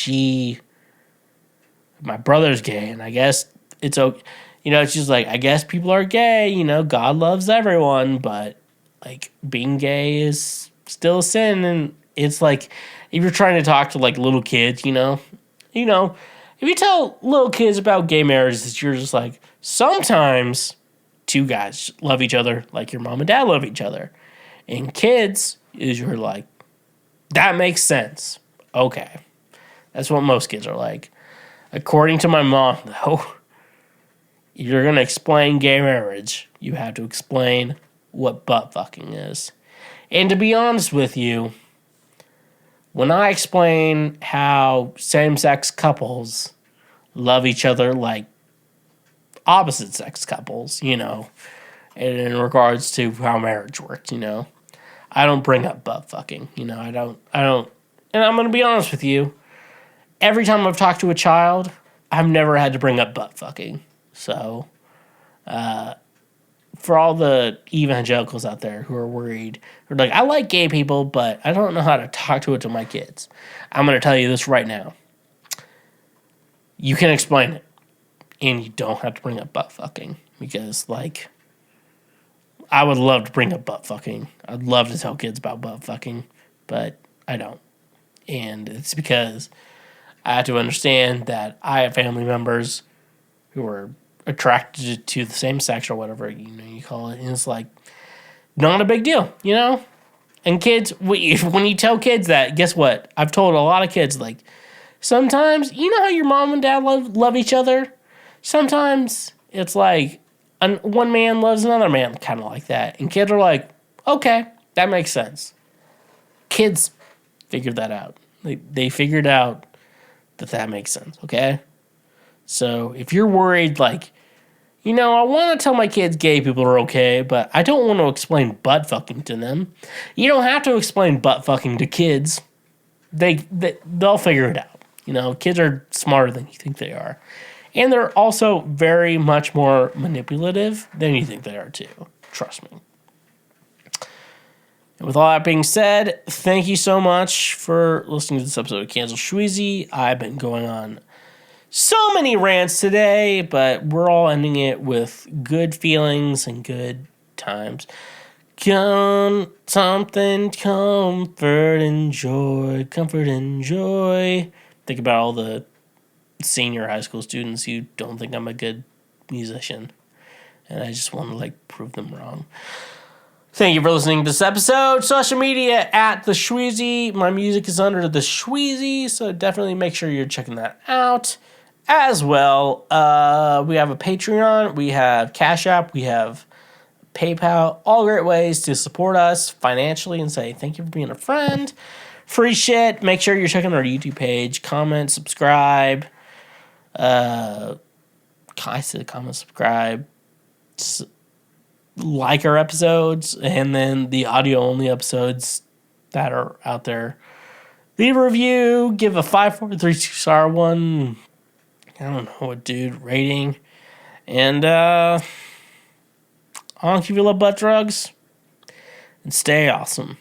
my brother's gay, and I guess it's okay. You know, it's just like, I guess people are gay, you know, God loves everyone, but, like, being gay is still a sin, and it's like, if you're trying to talk to, like, little kids, you know, if you tell little kids about gay marriages, you're just like, sometimes two guys love each other like your mom and dad love each other, and kids is you're like, that makes sense. Okay. That's what most kids are like. According to my mom, though, if you're going to explain gay marriage, you have to explain what butt fucking is. And to be honest with you, when I explain how same-sex couples love each other like opposite-sex couples, you know, and in regards to how marriage works, you know, I don't bring up butt fucking, you know, I don't, and I'm going to be honest with you, every time I've talked to a child, I've never had to bring up butt fucking. So, for all the evangelicals out there who are worried, who are like, I like gay people, but I don't know how to talk to it to my kids. I'm going to tell you this right now. You can explain it, and you don't have to bring up butt fucking. Because, like, I would love to bring up butt fucking. I'd love to tell kids about butt fucking, but I don't. And it's because I have to understand that I have family members who are attracted to the same sex or whatever you call it, and it's like not a big deal, you know. And kids, when you tell kids that, guess what? I've told a lot of kids like sometimes you know how your mom and dad love each other. Sometimes it's like one man loves another man, kind of like that, and kids are like, okay, that makes sense. Kids figured that out. They figured out that makes sense, okay? So if you're worried, like, you know, I want to tell my kids gay people are okay, but I don't want to explain butt fucking to them. You don't have to explain butt fucking to kids. They'll figure it out. You know, kids are smarter than you think they are. And they're also very much more manipulative than you think they are too. Trust me. And with all that being said, thank you so much for listening to this episode of Cancel Schweezy. I've been going on so many rants today, but we're all ending it with good feelings and good times. Something, comfort and joy. Comfort and joy. Think about all the senior high school students who don't think I'm a good musician. And I just want to, like, prove them wrong. Thank you for listening to this episode. Social media at TheSchweezy. My music is under TheSchweezy, so definitely make sure you're checking that out. As well, we have a Patreon, we have Cash App, we have PayPal. All great ways to support us financially and say thank you for being a friend. Free shit. Make sure you're checking our YouTube page. Comment, subscribe. I said comment, subscribe. Like our episodes, and then the audio-only episodes that are out there. Leave a review. Give a 5, 4, 3, 2-star one. I don't know what, dude. Rating. And, I don't know if you love butt drugs. And stay awesome.